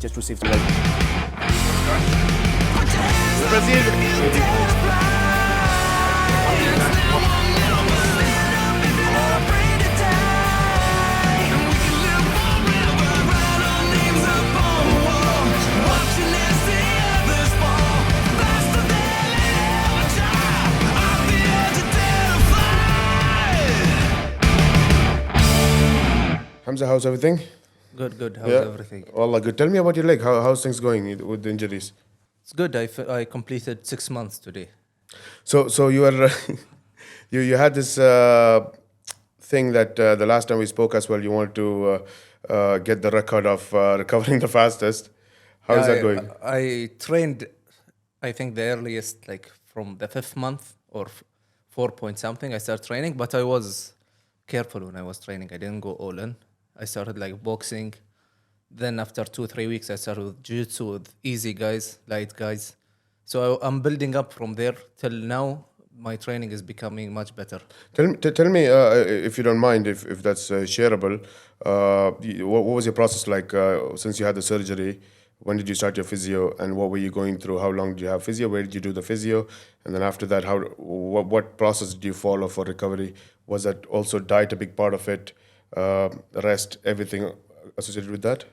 just received. Hamza, how's everything? Good. How's everything? Wallah, good. Tell me about your leg. How's things going with the injuries? It's good. I completed 6 months today. So you are you had this thing that the last time we spoke as well. You wanted to get the record of recovering the fastest. How is that going? I trained, I think the earliest, like from the 5th month or 4 point something, I started training, but I was careful when I was training. I didn't go all in. I started like boxing. Then after 2-3 weeks, I started with jiu-jitsu with easy guys, light guys. So I'm building up from there till now. My training is becoming much better. Tell me if you don't mind, if that's shareable. What was your process like since you had the surgery? When did you start your physio, and what were you going through? How long did you have physio? Where did you do the physio? And then after that, what process did you follow for recovery? Was that also diet a big part of it? Rest, everything associated with that?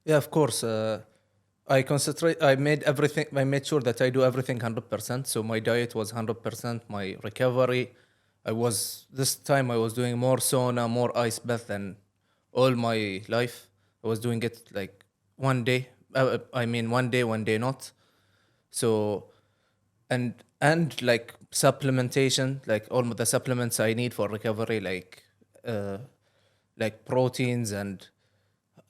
Yeah, of course. I made sure that I do everything 100%. So my diet was 100%. My recovery, this time I was doing more sauna, more ice bath than all my life. I was doing it like one day. One day not. So, and like supplementation, like all the supplements I need for recovery, like proteins and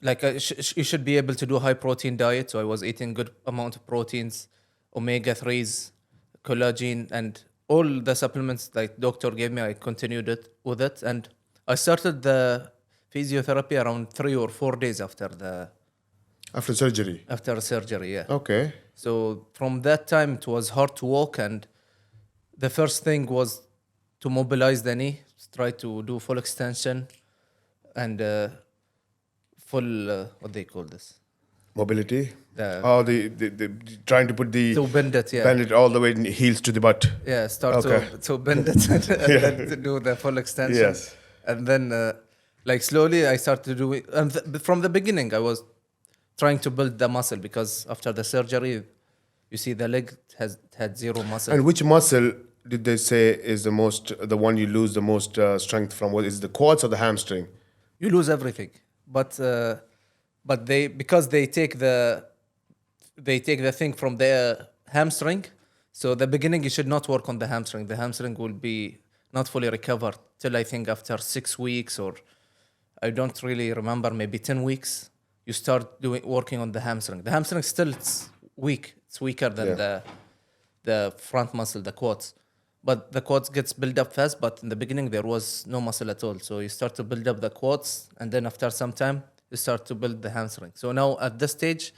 like you should be able to do high protein diet. So I was eating good amount of proteins, omega-3s, collagen, and all the supplements like doctor gave me. I continued with it, and I started the physiotherapy around 3 or 4 days After surgery? After surgery, yeah. Okay. So from that time, it was hard to walk, and the first thing was to mobilize the knee, try to do full extension, and full, what they call this? Mobility? The trying to put to bend it, yeah. Bend it all the way, heels to the butt. Yeah, start to bend it and then to do the full extension. Yes. And then, like slowly, I started to do it. And from the beginning, I was trying to build the muscle, because after the surgery, you see the leg had zero muscle. And which muscle did they say is the one you lose the most strength from? What is the quads or the hamstring? You lose everything, but because they take the thing from the hamstring. So the beginning, you should not work on the hamstring. The hamstring will be not fully recovered till I think after 6 weeks, or I don't really remember, maybe 10 weeks. You start working on the hamstring. The hamstring still it's weak. It's weaker than the front muscle, the quads. But the quads gets built up fast. But in the beginning, there was no muscle at all. So you start to build up the quads, and then after some time, you start to build the hamstring. So now at this stage,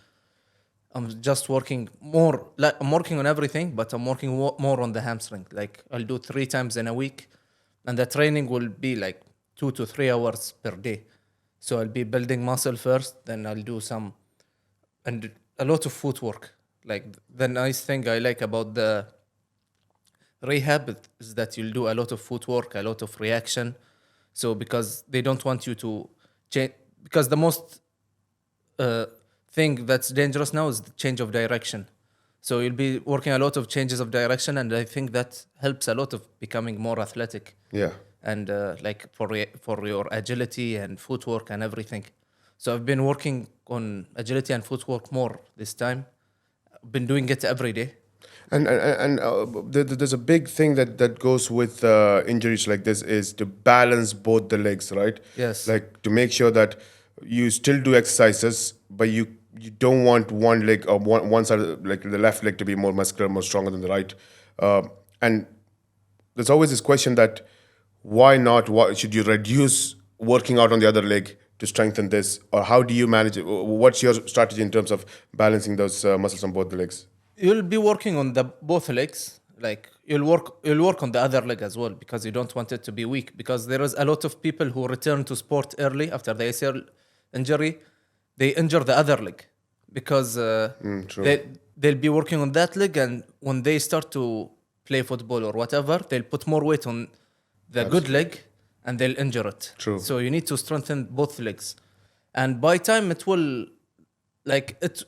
I'm just working more. Like I'm working on everything, but I'm working more on the hamstring. Like I'll do 3 times in a week, and the training will be like 2 to 3 hours per day. So I'll be building muscle first, then I'll do and a lot of footwork. Like the nice thing I like about the rehab is that you'll do a lot of footwork, a lot of reaction. So because they don't want you to change, because the most thing that's dangerous now is the change of direction. So you'll be working a lot of changes of direction, and I think that helps a lot of becoming more athletic. Yeah. And like for your agility and footwork and everything. So I've been working on agility and footwork more this time. I've been doing it every day. And there's a big thing that goes with injuries like this is to balance both the legs, right? Yes. Like to make sure that you still do exercises, but you don't want one leg or one side, like the left leg, to be more muscular, more stronger than the right. And there's always this question that why not? Why should you reduce working out on the other leg to strengthen this, or how do you manage it? What's your strategy in terms of balancing those muscles on both the legs? You'll be working on both legs. Like you'll work on the other leg as well, because you don't want it to be weak. Because there is a lot of people who return to sport early after the ACL injury. They injure the other leg because True. they'll be working on that leg, and when they start to play football or whatever, they'll put more weight on the good leg and they'll injure it. True. So you need to strengthen both legs, and by time it will, like it,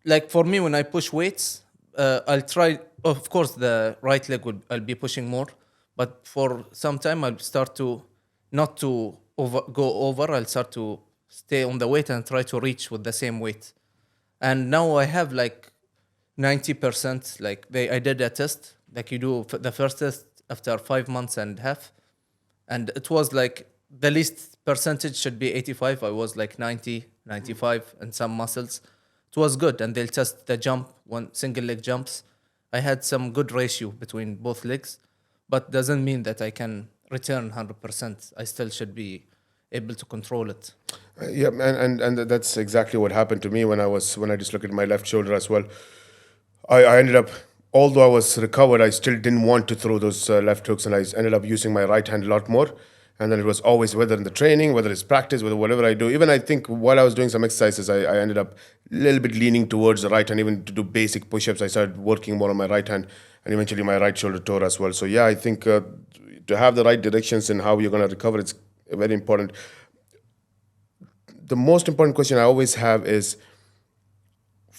like for me when I push weights, I'll try. Of course, the right leg will I'll be pushing more, but for some time I'll start to not to go over. I'll start to stay on the weight and try to reach with the same weight. And now I have like 90%. Like I did a test. Like you do the first test after 5 months and a half, and it was like the least percentage should be 85. I was like 90, 95, and some muscles. It was good, and they'll test the jump, one single leg jumps. I had some good ratio between both legs, but doesn't mean that I can return 100%. I still should be able to control it. Yeah, and that's exactly what happened to me when I dislocated my left shoulder as well. I ended up, although I was recovered, I still didn't want to throw those left hooks, and I ended up using my right hand a lot more. And then it was always, whether in the training, whether it's practice, whatever I do. Even I think while I was doing some exercises, I ended up a little bit leaning towards the right hand. Even to do basic push-ups, I started working more on my right hand, and eventually my right shoulder tore as well. So yeah, I think to have the right directions in how you're going to recover, it's very important. The most important question I always have is,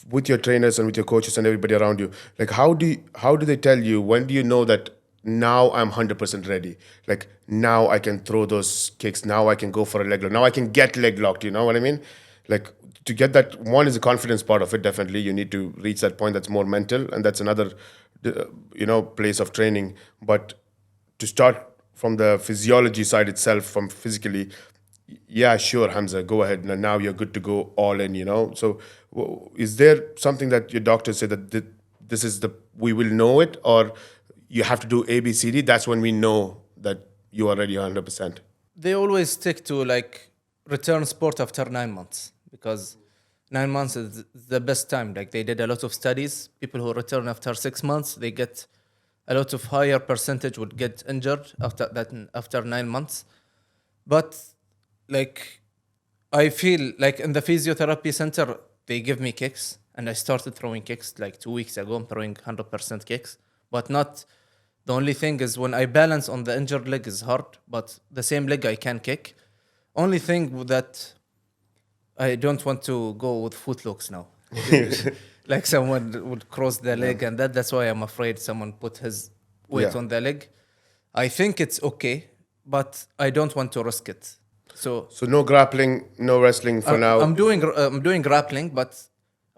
with your trainers and with your coaches and everybody around you, like how do they tell you, when do you know that now I'm 100% ready, like now I can throw those kicks, now I can go for a leg lock, now I can get leg locked, you know what I mean? Like, to get that, one is the confidence part of it. Definitely you need to reach that point. That's more mental, and that's another place of training. But to start from the physiology side itself, from physically, yeah, sure, Hamza, go ahead. Now you're good to go all in, you know? So is there something that your doctors say that this is we will know it, or you have to do A, B, C, D? That's when we know that you are ready 100%. They always stick to like return sport after 9 months, because 9 months is the best time. Like they did a lot of studies. People who return after 6 months, they get a lot of higher percentage would get injured after 9 months. But like I feel like in the physiotherapy center, they give me kicks, and I started throwing kicks like 2 weeks ago. I'm throwing 100% kicks, but not. The only thing is when I balance on the injured leg is hard, but the same leg I can kick. Only thing that I don't want to go with footlocks now. Like someone would cross the leg, and that's why I'm afraid someone put his weight Yeah. on the leg. I think it's okay, but I don't want to risk it. So So no grappling, no wrestling for now. I'm doing grappling, but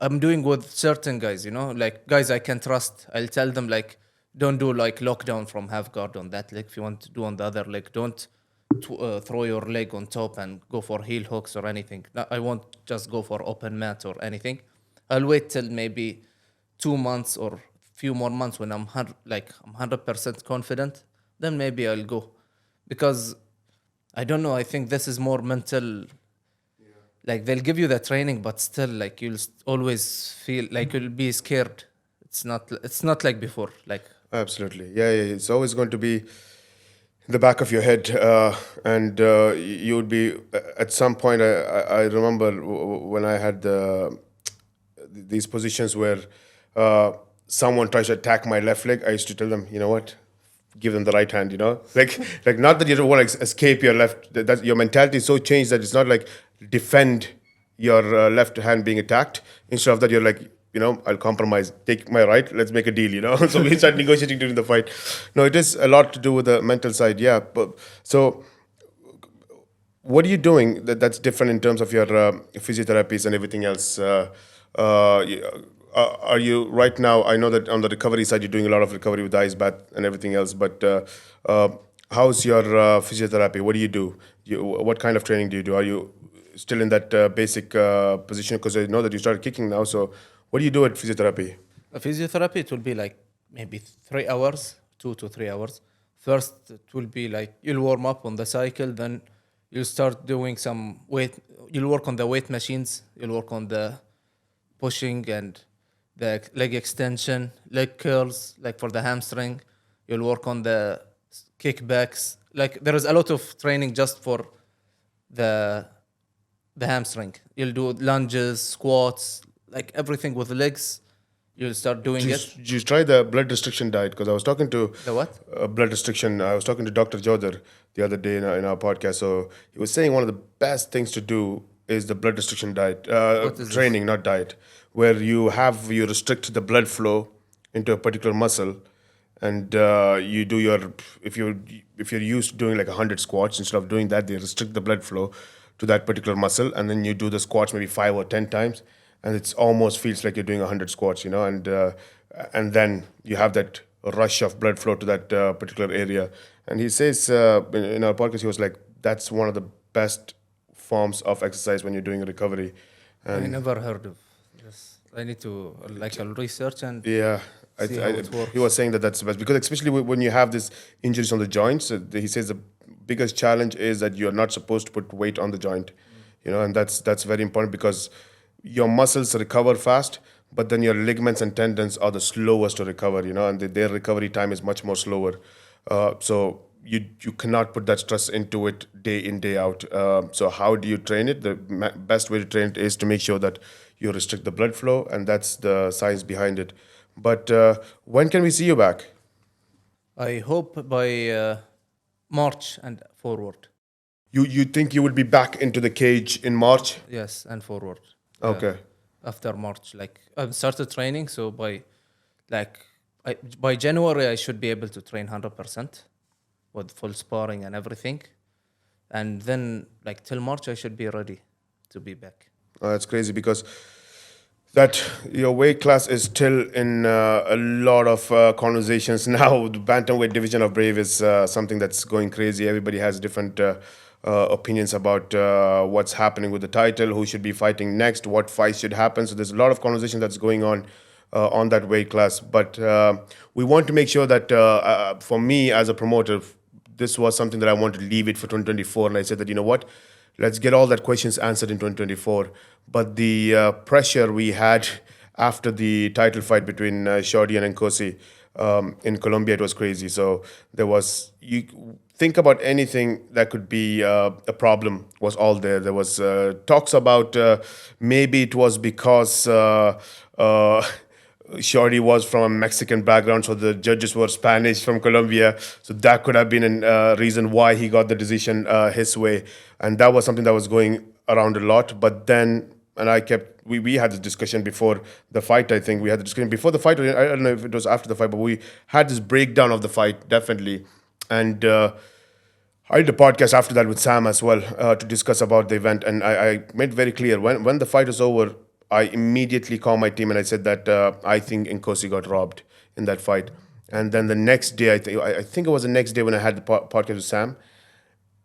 I'm doing with certain guys, like guys I can trust. I'll tell them like, don't do like lockdown from half guard on that leg. If you want to do on the other leg, don't throw your leg on top and go for heel hooks or anything. No, I won't just go for open mat or anything. I'll wait till maybe 2 months or few more months when I'm 100% confident. Then maybe I'll go, because I don't know. I think this is more mental. Like they'll give you the training, but still, like you'll always feel like you'll be scared. It's not like before. Like Absolutely. Yeah, yeah. It's always going to be in the back of your head. And you would be, at some point, I remember when I had these positions where someone tries to attack my left leg, I used to tell them, you know what? Give them the right hand, like not that you don't want to escape your left. That your mentality is so changed that it's not like defend your left hand being attacked. Instead of that, you're like, I'll compromise, take my right, let's make a deal. So we start negotiating during the fight. No, it is a lot to do with the mental side. Yeah. But so what are you doing that's different in terms of your physiotherapies and everything else? Are you right now? I know that on the recovery side, you're doing a lot of recovery with the ice bath and everything else. But how's your physiotherapy? What do you do? What kind of training do you do? Are you still in that basic position? Because I know that you started kicking now. So what do you do at physiotherapy? a physiotherapy, it will be like maybe 3 hours, 2 to 3 hours. First, it will be like you'll warm up on the cycle, then you'll start doing some weight. You'll work on the weight machines. You'll work on the pushing and the leg extension, leg curls, like for the hamstring. You'll work on the kickbacks. Like there is a lot of training just for the hamstring. You'll do lunges, squats, like everything with legs, you'll start doing it. Did you try the blood restriction diet? Because I was talking to The what? blood restriction. I was talking to Dr. Jodhar the other day in our podcast. So he was saying one of the best things to do is the blood restriction diet, What is this? training, not diet, where you restrict the blood flow into a particular muscle, and you do your if you're used to doing like 100 squats, instead of doing that, they restrict the blood flow to that particular muscle, and then you do the squats maybe 5 or 10 times, and it's almost feels like you're doing 100 squats, and then you have that rush of blood flow to that particular area. And he says in our podcast, he was like, that's one of the best forms of exercise when you're doing a recovery. I never heard of this. I need to I'll research and Yeah, see how it works. he was saying that that's the best, because especially when you have these injuries on the joints, he says the biggest challenge is that you're not supposed to put weight on the joint, and that's very important, because your muscles recover fast, but then your ligaments and tendons are the slowest to recover, and their recovery time is much more slower. So you cannot put that stress into it day in, day out. So how do you train it? The best way to train it is to make sure that you restrict the blood flow, and that's the science behind it. But when can we see you back? I hope by March and forward. You think you would be back into the cage in March? Yes, and forward. Okay. After March, like I've started training, so by January I should be able to train 100% with full sparring and everything, and then like till March I should be ready to be back. That's crazy, because that your weight class is still in a lot of conversations now. The bantamweight division of Brave is something that's going crazy. Everybody has different opinions about what's happening with the title, who should be fighting next, what fights should happen. So there's a lot of conversation that's going on that weight class. But we want to make sure that for me as a promoter, this was something that I want to leave it for 2024. And I said that, you know what, let's get all that questions answered in 2024. But the pressure we had after the title fight between Shorty and Nkosi in Colombia, it was crazy. So there was, you think about anything that could be a problem, was all there. There was talks about maybe it was because Shorty was from a Mexican background, so the judges were Spanish from Colombia. So that could have been a reason why he got the decision his way. And that was something that was going around a lot. But then, and we had this discussion before the fight, I think. We had the discussion before the fight. I don't know if it was after the fight, but we had this breakdown of the fight, definitely. And I did a podcast after that with Sam as well to discuss about the event. And I made very clear, when the fight was over, I immediately called my team and I said that I think Nkosi got robbed in that fight. And then the next day, I think it was the next day when I had the podcast with Sam,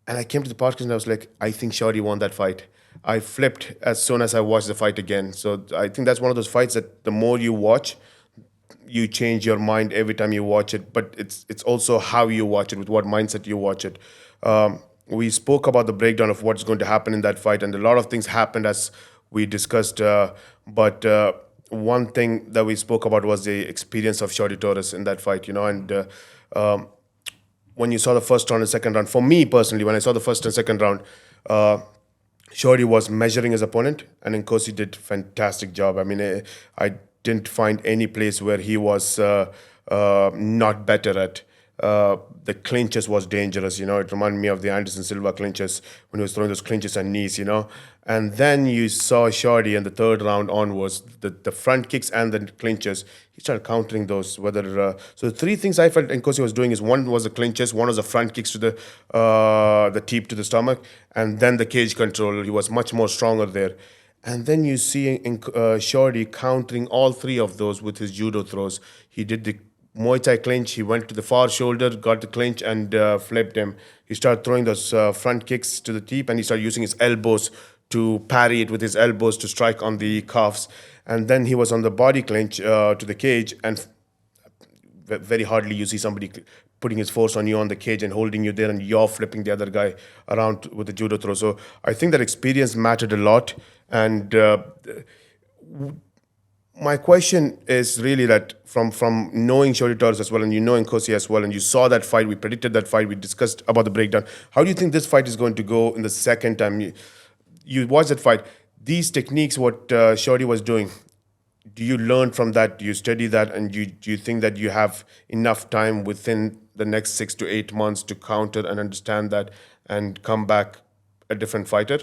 and I came to the podcast and I was like, I think Shorty won that fight. I flipped as soon as I watched the fight again. So I think that's one of those fights that the more you watch, you change your mind every time you watch it. But it's also how you watch it, with what mindset you watch it. We spoke about the breakdown of what's going to happen in that fight, and a lot of things happened as we discussed. But one thing that we spoke about was the experience of Shorty Torres in that fight, and when you saw the first round and second round, for me personally, when I saw the first and second round, Shorty was measuring his opponent, and Nkosi did fantastic job. I mean, I didn't find any place where he was not better at. The clinches was dangerous, it reminded me of the Anderson Silva clinches when he was throwing those clinches and knees, and then you saw Shorty in the third round onwards, the front kicks and the clinches, he started countering those. So the three things I felt Nkosi was doing is, one was the clinches, one was the front kicks to the teep to the stomach, and then the cage control. He was much more stronger there. And then you see Shorty countering all three of those with his judo throws. He did the Muay Thai clinch, he went to the far shoulder, got the clinch, and flipped him. He started throwing those front kicks to the teep, and he started using his elbows to parry it with his elbows to strike on the calves. And then he was on the body clinch to the cage, and very hardly you see somebody putting his force on you on the cage and holding you there, and you're flipping the other guy around with the judo throw. So I think that experience mattered a lot. And my question is really that from knowing Shorty Torres as well, and Nkosi as well, and you saw that fight, we predicted that fight, we discussed about the breakdown. How do you think this fight is going to go in the second time? You watch that fight, these techniques, what Shorty was doing, do you learn from that? Do you study that, and do you think that you have enough time within the next 6 to 8 months to counter and understand that and come back a different fighter?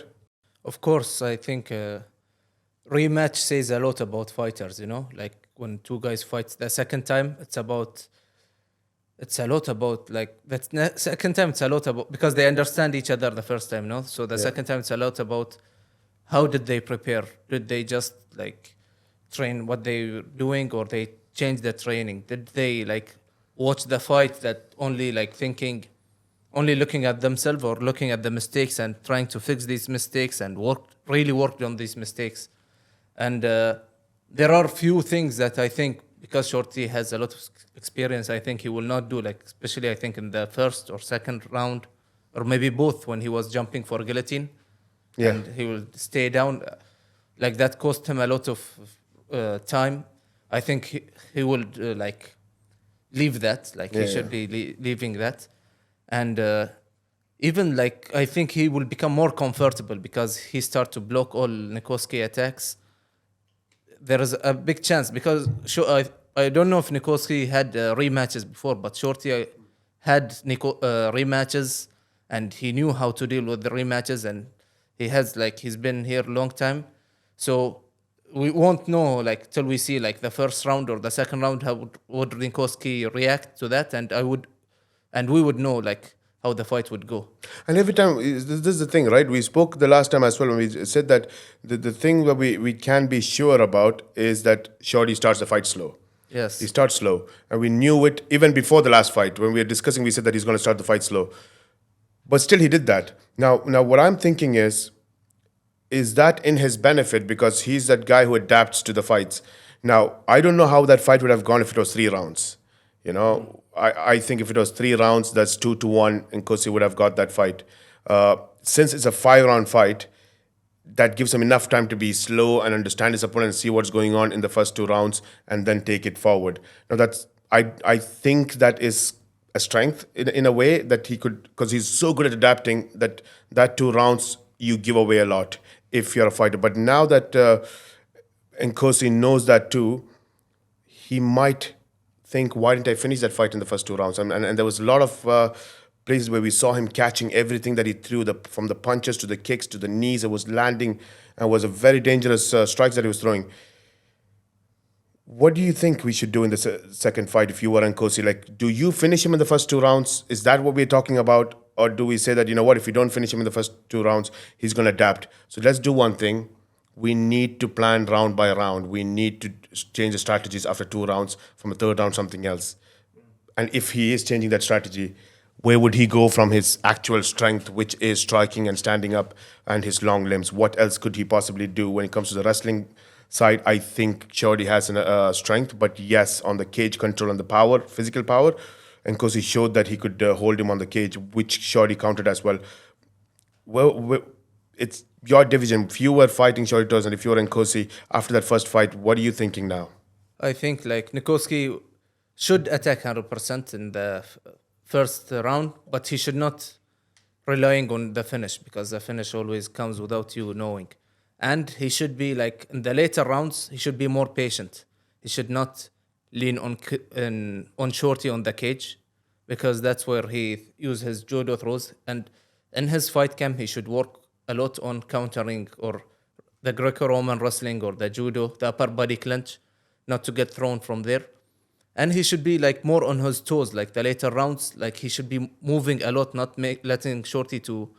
Of course, I think rematch says a lot about fighters. Like when two guys fight the second time, it's a lot about like second time. It's a lot about because they understand each other the first time. No, so the second time it's a lot about how did they prepare? Did they just like train what they were doing, or they change the training? Did they like watch the fight that only like thinking, only looking at themselves, or looking at the mistakes and trying to fix these mistakes and really worked on these mistakes? And there are few things that I think, because Shorty has a lot of experience, I think he will not do, like especially I think in the first or second round, or maybe both, when he was jumping for guillotine. Yeah. And he will stay down. Like that cost him a lot of time. I think he will like leave that. Like he should be leaving that. And even like I think he will become more comfortable because he start to block all Nikoski attacks. There is a big chance because I don't know if Nikoski had rematches before, but Shorty had rematches, and he knew how to deal with the rematches, and he's been here a long time. So we won't know like till we see like the first round or the second round how would Nikoski react to that, and we would know like how the fight would go. And every time, this is the thing, right? We spoke the last time as well when we said that the thing that we can be sure about is that Shorty starts the fight slow. Yes. He starts slow. And we knew it even before the last fight. When we were discussing, we said that he's going to start the fight slow. But still, he did that. Now what I'm thinking is that in his benefit, because he's that guy who adapts to the fights. Now, I don't know how that fight would have gone if it was 3 rounds. I think if it was 3 rounds, that's 2-1, and Kosi would have got that fight. Since it's a 5-round fight, that gives him enough time to be slow and understand his opponent and see what's going on in the first 2 rounds and then take it forward. Now, I think that is a strength in a way that he could, because he's so good at adapting that 2 rounds you give away a lot if you're a fighter. But now that Nkosi knows that too, he might think, why didn't I finish that fight in the first 2 rounds? And there was a lot of places where we saw him catching everything that he threw, from the punches to the kicks to the knees. It was landing and was a very dangerous strikes that he was throwing. What do you think we should do in the second fight if you were Nkosi? Like, do you finish him in the first 2 rounds? Is that what we're talking about? Or do we say that, you know what, if you don't finish him in the first 2 rounds, he's going to adapt? So let's do one thing. We need to plan round by round. We need to change the strategies after 2 rounds, from a 3rd round, something else. And if he is changing that strategy, where would he go from his actual strength, which is striking and standing up, and his long limbs? What else could he possibly do when it comes to the wrestling side? I think Shorty has a strength, but yes, on the cage control and the power, physical power, and because he showed that he could hold him on the cage, which Shorty countered as well. Well, it's your division. If you were fighting Shorty Torres and if you were Nkosi after that first fight, what are you thinking now? I think like Nikoski should attack 100% in the first round, but he should not relying on the finish, because the finish always comes without you knowing. And he should be like in the later rounds, he should be more patient. He should not lean on Shorty on the cage, because that's where he uses his judo throws. And in his fight camp, he should work a lot on countering or the Greco-Roman wrestling or the judo, the upper body clinch, not to get thrown from there. And he should be like more on his toes, like the later rounds, like he should be moving a lot, not letting Shorty to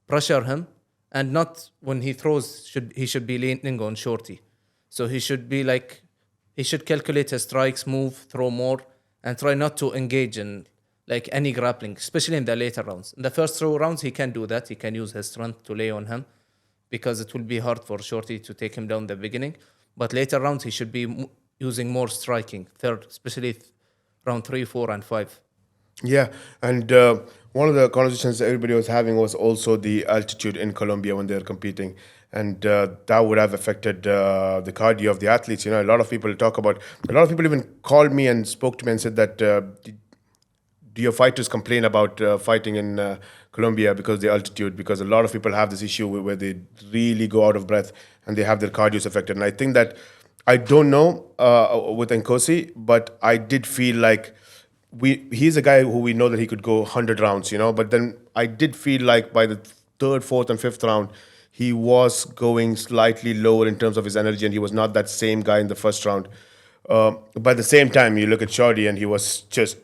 pressure him. And not when he throws, he should be leaning on Shorty. So he should be like, he should calculate his strikes, move, throw more, and try not to engage in like any grappling, especially in the later rounds. In the first 2 rounds, he can do that. He can use his strength to lay on him, because it will be hard for Shorty to take him down in the beginning. But later rounds, he should be using more striking, especially round 3, 4, and 5. Yeah, and one of the conversations everybody was having was also the altitude in Colombia when they were competing, and that would have affected the cardio of the athletes. You know, a lot of people even called me and spoke to me and said that, do your fighters complain about fighting in Colombia because of the altitude? Because a lot of people have this issue where they really go out of breath and they have their cardio affected. And I think that I don't know with Nkosi, but I did feel like he's a guy who we know that he could go 100 rounds, you know. But then I did feel like by the third, fourth, and fifth round, he was going slightly lower in terms of his energy, and he was not that same guy in the first round. But at the same time, you look at Shorty, and he was just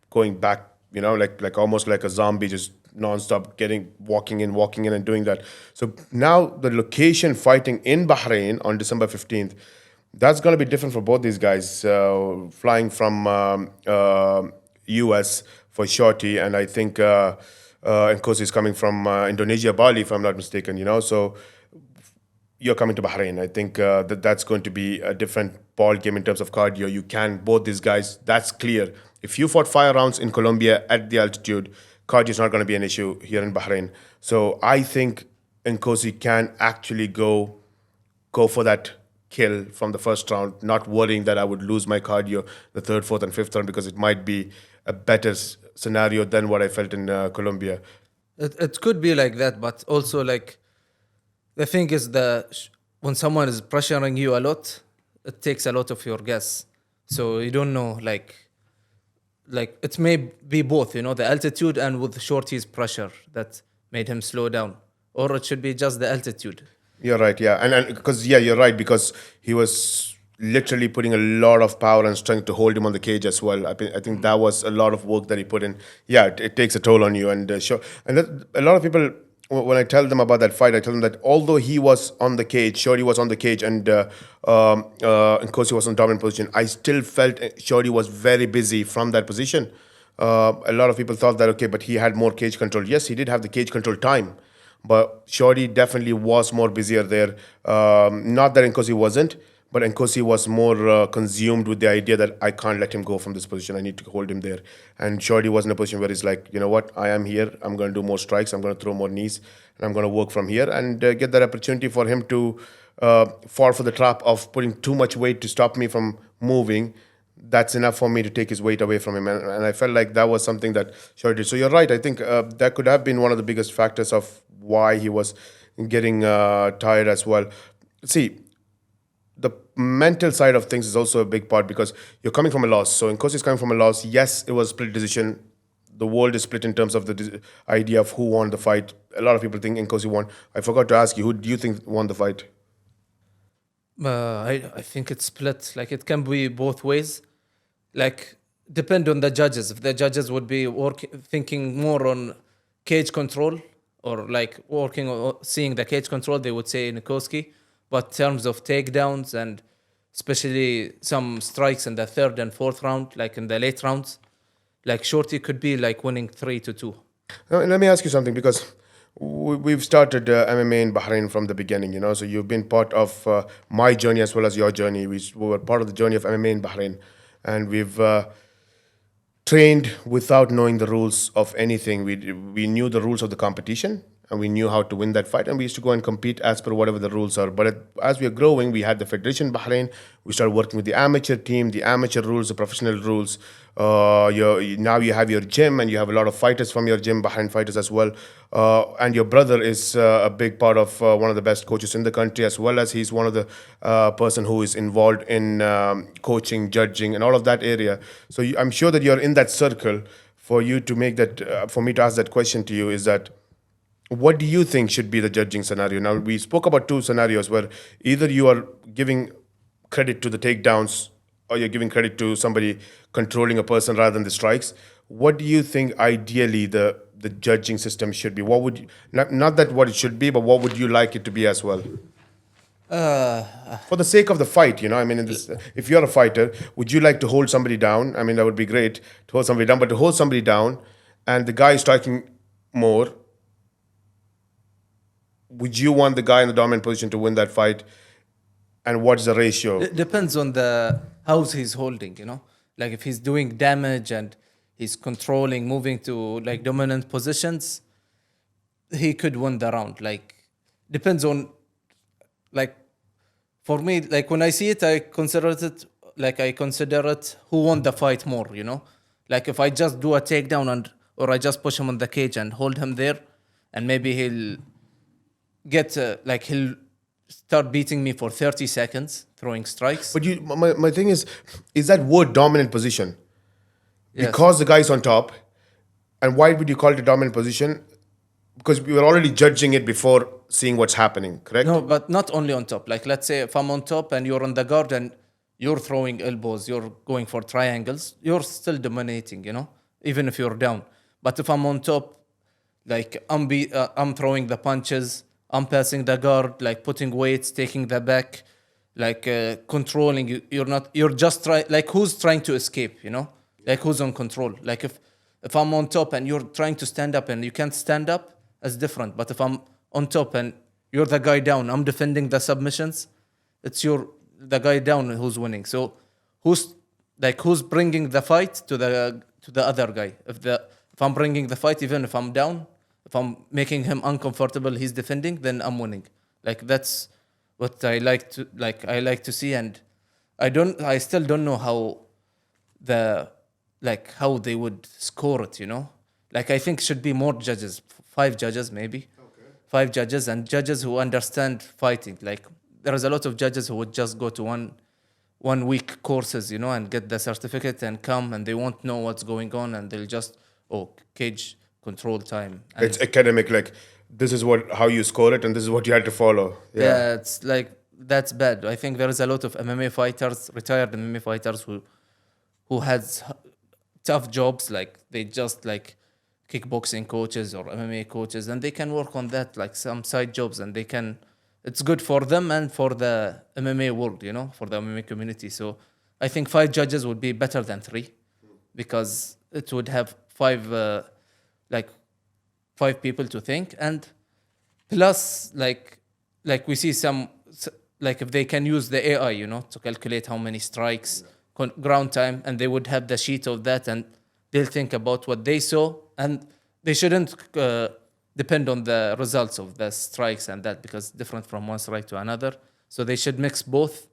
going back, you know, like almost like a zombie, just nonstop walking in, and doing that. So now the location fighting in Bahrain on December 15th, that's going to be different for both these guys. Flying from US for Shorty, and I think Nkosi is coming from Indonesia, Bali, if I'm not mistaken. You know, so you're coming to Bahrain. I think that's going to be a different ball game in terms of cardio. You can both these guys. That's clear. If you fought 5 rounds in Colombia at the altitude, cardio is not going to be an issue here in Bahrain. So I think Nkosi can actually go for that kill from the first round, not worrying that I would lose my cardio the third, fourth, and fifth round, because it might be a better scenario than what I felt in Colombia. It could be like that, but also like the thing is when someone is pressuring you a lot, it takes a lot of your gas. So you don't know like it may be both, you know, the altitude and with Shorty's pressure that made him slow down, or it should be just the altitude. You're right, yeah, and because you're right, because he was literally putting a lot of power and strength to hold him on the cage as well. I think that was a lot of work that he put in. Yeah, it takes a toll on you, and sure, and a lot of people, when I tell them about that fight, I tell them that although he was on the cage, Shorty was on the cage, and Nkosi was in dominant position, I still felt Shorty was very busy from that position. A lot of people thought that, okay, but he had more cage control. Yes, he did have the cage control time, but Shorty definitely was more busier there. Not that Nkosi wasn't, but Nkosi was more consumed with the idea that I can't let him go from this position. I need to hold him there. And Shorty was in a position where he's like, you know what, I am here. I'm going to do more strikes. I'm going to throw more knees. And I'm going to work from here and get that opportunity for him to fall for the trap of putting too much weight to stop me from moving. That's enough for me to take his weight away from him. And I felt like that was something that Shorty did. So you're right. I think that could have been one of the biggest factors of why he was getting tired as well. See, the mental side of things is also a big part, because you're coming from a loss. So Nkosi is coming from a loss. Yes, it was a split decision. The world is split in terms of the idea of who won the fight. A lot of people think Nkosi won. I forgot to ask you, who do you think won the fight? I think it's split. Like it can be both ways. Like depend on the judges. If the judges would be thinking more on cage control, or like working or seeing the cage control, they would say Nikoski. But in terms of takedowns and especially some strikes in the third and fourth round, like in the late rounds, like Shorty could be like winning 3-2. Now, let me ask you something, because we've started MMA in Bahrain from the beginning, you know, so you've been part of my journey as well as your journey. We were part of the journey of MMA in Bahrain, and we've trained without knowing the rules of anything. We knew the rules of the competition, and we knew how to win that fight, and we used to go and compete as per whatever the rules are. But as we are growing, we had the Federation Bahrain. We started working with the amateur team, the amateur rules, the professional rules. Now you have your gym, and you have a lot of fighters from your gym, Bahrain fighters as well. And your brother is a big part of one of the best coaches in the country, as well as he's one of the person who is involved in coaching, judging, and all of that area. So I'm sure that you're in that circle. For you to make that, for me to ask that question to you, is that, what do you think should be the judging scenario? Now, we spoke about two scenarios where either you are giving credit to the takedowns, or you're giving credit to somebody controlling a person rather than the strikes. What do you think ideally the judging system should be? What would you, not that what it should be, but what would you like it to be as well? For the sake of the fight, you know, I mean, if you're a fighter, would you like to hold somebody down? I mean, that would be great to hold somebody down, but to hold somebody down and the guy is striking more, would you want the guy in the dominant position to win that fight? And what's the ratio? It depends on the house he's holding, you know. Like if he's doing damage and he's controlling, moving to like dominant positions, he could win the round. Like depends on, like for me, like when I see it, I consider it who won the fight more, you know. Like if I just do a takedown or I just push him on the cage and hold him there, and maybe he'll get he'll start beating me for 30 seconds, throwing strikes. But my thing is that word dominant position? Yes. Because the guy's on top, and why would you call it a dominant position? Because we were already judging it before seeing what's happening, correct? No, but not only on top. Like, let's say if I'm on top and you're on the guard and you're throwing elbows, you're going for triangles, you're still dominating, you know, even if you're down. But if I'm on top, like I'm throwing the punches, I'm passing the guard, like putting weights, taking the back, like controlling. You're just like who's trying to escape, you know, like who's on control. Like if I'm on top and you're trying to stand up and you can't stand up, it's different. But if I'm on top and you're the guy down, I'm defending the submissions, it's the guy down who's winning. So who's bringing the fight to the other guy? If I'm bringing the fight, even if I'm down, if I'm making him uncomfortable, he's defending, then I'm winning. Like that's what I like to see, and I still don't know how they would score it, you know? Like I think should be more judges, 5 judges maybe. Okay. 5 judges and judges who understand fighting. Like there is a lot of judges who would just go to one week courses, you know, and get the certificate and come and they won't know what's going on and they'll just cage control time. And It's academic, like this is how you score it and this is what you had to follow. yeah, it's like that's bad. I think there is a lot of MMA fighters, retired MMA fighters who has tough jobs, like they just like kickboxing coaches or MMA coaches, and they can work on that, like some side jobs, and it's good for them and for the MMA world, you know, for the MMA community. So I think 5 judges would be better than 3 because it would have 5 people to think, and plus like we see some, like if they can use the AI, you know, to calculate how many strikes, ground time, and they would have the sheet of that, and they'll think about what they saw, and they shouldn't depend on the results of the strikes and that, because different from one strike to another. So they should mix both,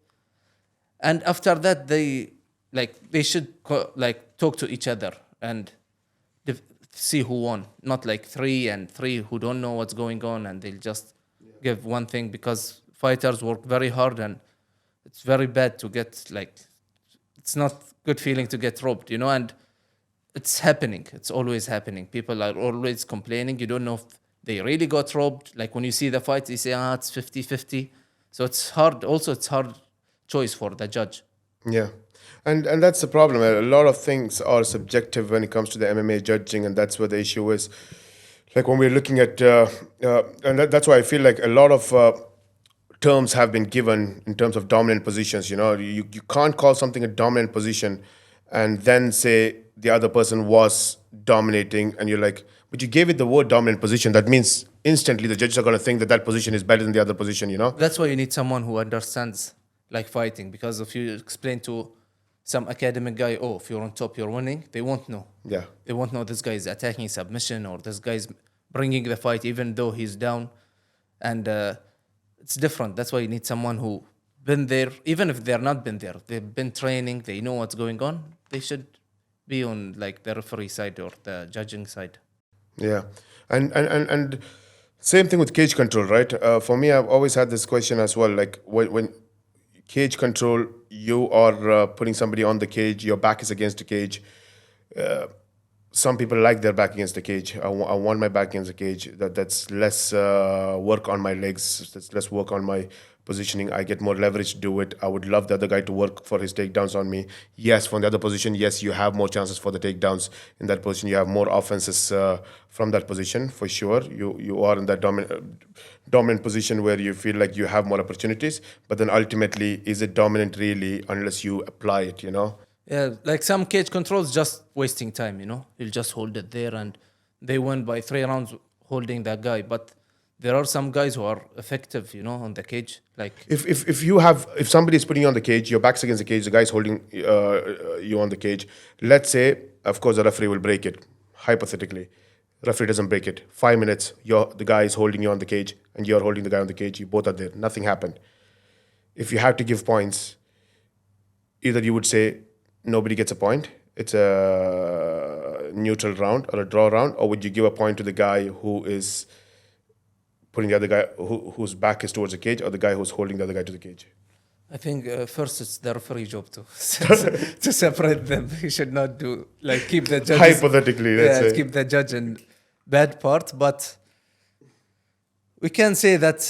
and after that they should talk to each other and see who won, not like 3 and 3 who don't know what's going on, and they'll just give one thing, because fighters work very hard, and it's very bad to get it's not good feeling to get robbed, you know, and it's happening. It's always happening. People are always complaining. You don't know if they really got robbed. Like when you see the fight, you say, it's 50-50. So it's hard. Also, it's hard choice for the judge. Yeah. And that's the problem. A lot of things are subjective when it comes to the MMA judging, and that's where the issue is. Like when we're looking at, and that's why I feel like a lot of terms have been given in terms of dominant positions. You know, you can't call something a dominant position and then say the other person was dominating, and you're like, but you gave it the word dominant position. That means instantly the judges are going to think that position is better than the other position, you know? That's why you need someone who understands like fighting, because if you explain to some academic guy, if you're on top, you're winning, they won't know. Yeah. They won't know this guy is attacking submission, or this guy's bringing the fight even though he's down. And it's different. That's why you need someone who been there, even if they're not been there. They've been training, they know what's going on. They should be on like the referee side or the judging side. Yeah. And same thing with cage control, right? For me, I've always had this question as well. Like when cage control, you are putting somebody on the cage, your back is against the cage. Some people like their back against the cage. I want my back against the cage. That's less work on my legs. That's less work on my positioning. I get more leverage to do it. I would love the other guy to work for his takedowns on me. Yes, from the other position, yes, you have more chances for the takedowns in that position. You have more offenses from that position, for sure. You are in that dominant position where you feel like you have more opportunities. But then ultimately, is it dominant really unless you apply it, you know? Yeah, like some cage controls just wasting time, you know? You'll just hold it there and they win by 3 rounds holding that guy. But there are some guys who are effective, you know, on the cage. Like if somebody is putting you on the cage, your back's against the cage, the guy's holding you on the cage. Let's say, of course, the referee will break it. Hypothetically, referee doesn't break it. 5 minutes, the guy is holding you on the cage, and you're holding the guy on the cage. You both are there. Nothing happened. If you had to give points, either you would say nobody gets a point, it's a neutral round or a draw round, or would you give a point to the guy who is putting the other guy whose back is towards the cage, or the guy who's holding the other guy to the cage? I think first it's the referee job to to separate them. He should not do like keep the judges. Hypothetically, let's say. keep the judge in bad part, but we can say that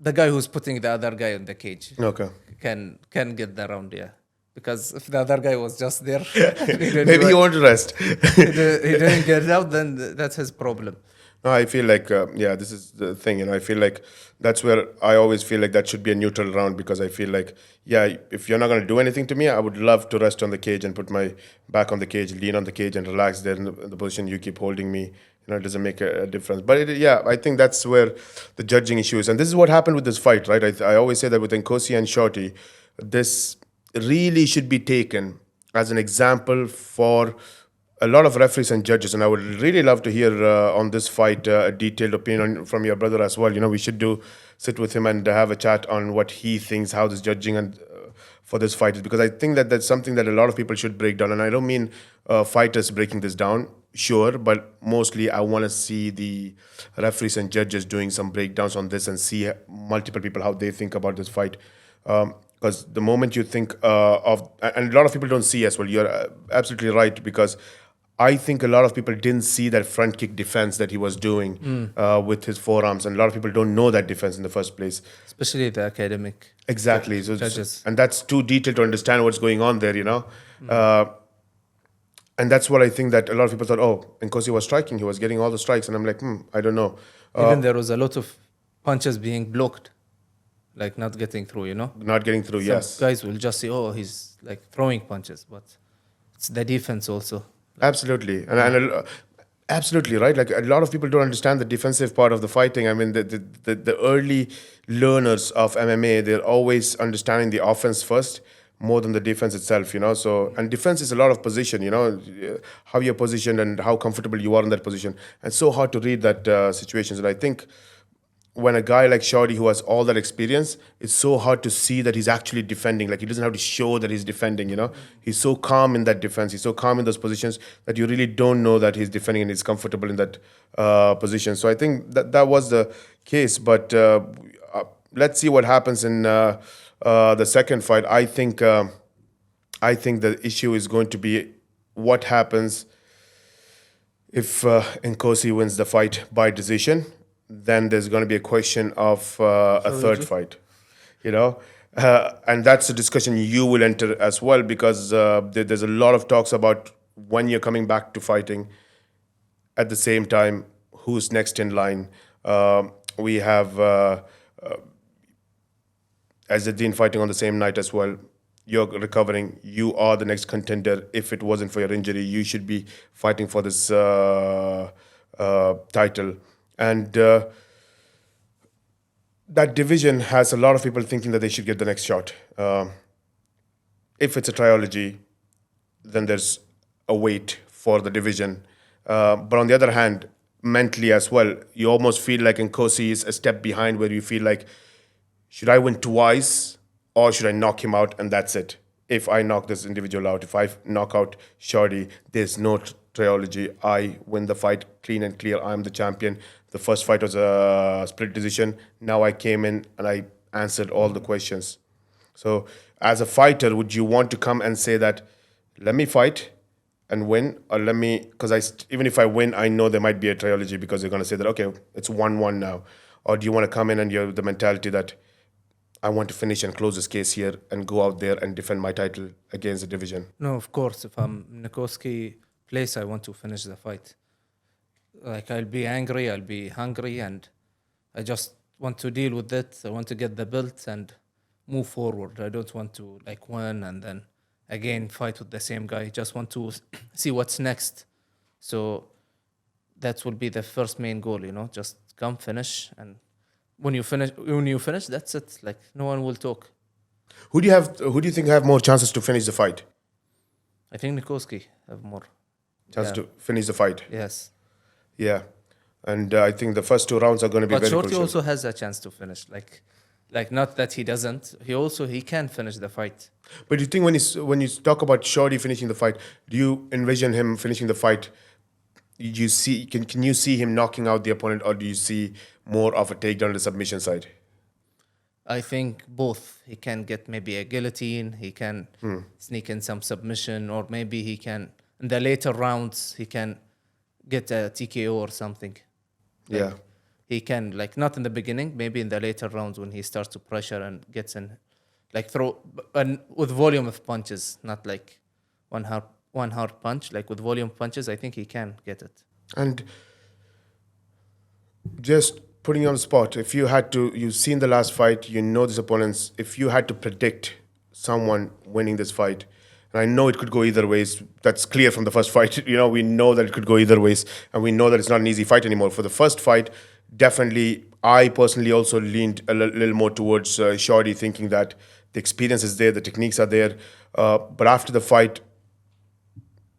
the guy who's putting the other guy in the cage Okay. can get the round, yeah. Because if the other guy was just there, Maybe he wanted to rest. he didn't get out, then that's his problem. No, I feel like, this is the thing. I feel like that's where I always feel like that should be a neutral round, because I feel like, if you're not going to do anything to me, I would love to rest on the cage and put my back on the cage, lean on the cage and relax there in the position you keep holding me. It doesn't make a difference. But I think that's where the judging issue is. And this is what happened with this fight, right? I always say that with Nkosi and Shorty, this really should be taken as an example for a lot of referees and judges. And I would really love to hear on this fight a detailed opinion from your brother as well. We should sit with him and have a chat on what he thinks, how this judging and for this fight is, because I think that that's something that a lot of people should break down. And I don't mean fighters breaking this down, sure, but mostly I want to see the referees and judges doing some breakdowns on this and see multiple people how they think about this fight. Because the moment you think and a lot of people don't see as well, you're absolutely right, because I think a lot of people didn't see that front kick defense that he was doing with his forearms, and a lot of people don't know that defense in the first place. Especially the academic. Exactly. So judges. And that's too detailed to understand what's going on there, and that's what I think that a lot of people thought, Nkosi was striking, he was getting all the strikes. And I'm like, I don't know. Even there was a lot of punches being blocked, like not getting through, Not getting through, yes. Guys will just say, he's like throwing punches, but it's the defense also. Absolutely. And absolutely right. Like, a lot of people don't understand the defensive part of the fighting. I mean, the early learners of MMA, they're always understanding the offense first more than the defense itself, So, and defense is a lot of position, how you're positioned and how comfortable you are in that position. And it's so hard to read that situations. And I think when a guy like Shorty, who has all that experience, it's so hard to see that he's actually defending. Like, he doesn't have to show that he's defending, He's so calm in that defense. He's so calm in those positions that you really don't know that he's defending and he's comfortable in that position. So I think that was the case. But let's see what happens in the second fight. I think the issue is going to be what happens if Nkosi wins the fight by decision. Then there's going to be a question of a third fight, and that's a discussion you will enter as well, because there's a lot of talks about when you're coming back to fighting. At the same time, who's next in line? We have Azzeddin fighting on the same night as well. You're recovering. You are the next contender. If it wasn't for your injury, you should be fighting for this title. And that division has a lot of people thinking that they should get the next shot. If it's a trilogy, then there's a wait for the division. But on the other hand, mentally as well, you almost feel like Nkosi is a step behind, where you feel like, should I win twice or should I knock him out and that's it? If I knock this individual out, if I knock out Shorty, there's no trilogy. I win the fight clean and clear. I'm the champion. The first fight was a split decision. Now I came in and I answered all the questions. So as a fighter, would you want to come and say that, let me fight and win, or let me, because even if I win, I know there might be a trilogy, because they're going to say that, okay, it's 1-1 now. Or do you want to come in and you have the mentality that I want to finish and close this case here and go out there and defend my title against the division? No, of course. If I'm Nikoski place, I want to finish the fight. Like, I'll be angry, I'll be hungry, and I just want to deal with it. I want to get the belt and move forward. I don't want to win and then again fight with the same guy. I just want to see what's next. So that will be the first main goal, just come finish, and when you finish, that's it. Like, no one will talk. Who do you think have more chances to finish the fight? I think Nikoski have more chances to finish the fight. Yes. Yeah, and I think the first 2 rounds are going to be very crucial. But Shorty also has a chance to finish. Like not that he doesn't. He can finish the fight. But do you think when you talk about Shorty finishing the fight, do you envision him finishing the fight you see, can you see him knocking out the opponent, or do you see more of a takedown on the submission side? I think both. He can get maybe a guillotine, he can Hmm. sneak in some submission, or maybe he can, in the later rounds, he can get a TKO or something. Yeah. Like, he can, like, not in the beginning, maybe in the later rounds when he starts to pressure and gets in, like, and with volume of punches, not like one hard punch, like with volume punches, I think he can get it. And just putting you on the spot, if you had to, you've seen the last fight, you know these opponents, if you had to predict someone winning this fight, and I know it could go either ways, that's clear from the first fight, we know that it could go either ways, and we know that it's not an easy fight anymore. For the first fight, definitely, I personally also leaned a little more towards Shorty, thinking that the experience is there, the techniques are there, but after the fight,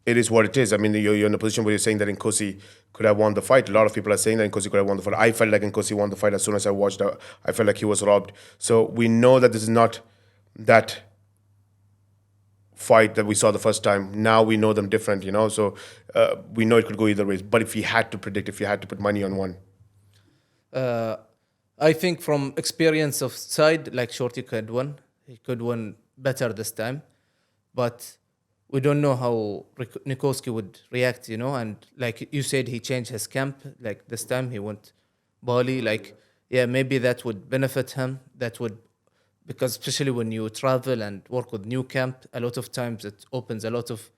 it is what it is. I mean, you're in a position where you're saying that Nkosi could have won the fight. A lot of people are saying that Nkosi could have won the fight. I felt like Nkosi won the fight as soon as I watched it. I felt like he was robbed. So we know that this is not that fight that we saw the first time. Now we know them different, So we know it could go either ways. But if you had to predict, if you had to put money on one. I think from experience of side, like Shorty could win. He could win better this time. But we don't know how Nikoski would react, And like you said, he changed his camp. Like this time, he went Bali. Like, yeah, maybe that would benefit him. That would, because especially when you travel and work with new camp, a lot of times it opens a lot of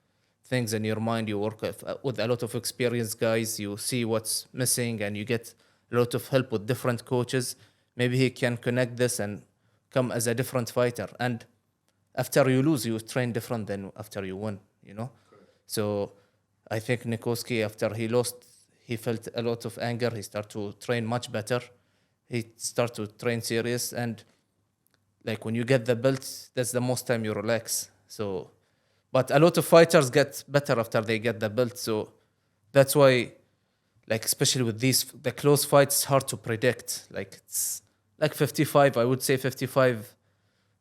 things in your mind. You work with a lot of experienced guys. You see what's missing, and you get a lot of help with different coaches. Maybe he can connect this and come as a different fighter. And after you lose, you train different than after you win. So I think Nikoski, after he lost, he felt a lot of anger. He started to train much better. He started to train serious. And like when you get the belt, that's the most time you relax. So, but a lot of fighters get better after they get the belt. So that's why, like, especially with the close fights, it's hard to predict. Like, it's like 55, I would say 55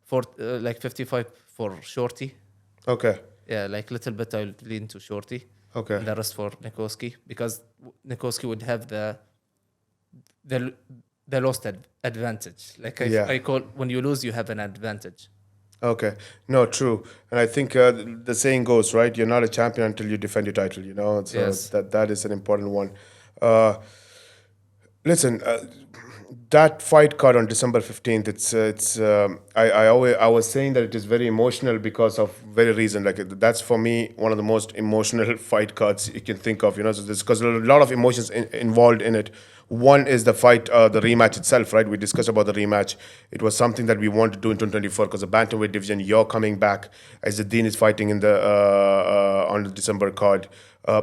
for 55 for Shorty. Okay. Yeah, like little bit I'll lean to Shorty. Okay. And the rest for Nikoski, because Nikoski would have the lost advantage. Like I call, when you lose, you have an advantage. Okay. No, true. And I think the saying goes, right? You're not a champion until you defend your title, So Yes. that is an important one. Listen, that fight card on December 15th, I was saying that it is very emotional because of very reason. Like, that's for me one of the most emotional fight cards you can think of, So there's, because a lot of emotions involved in it. One is the fight, the rematch itself, right? We discussed about the rematch. It was something that we wanted to do in 2024 because the bantamweight division, you're coming back. Azzuddin is fighting in the on the December card.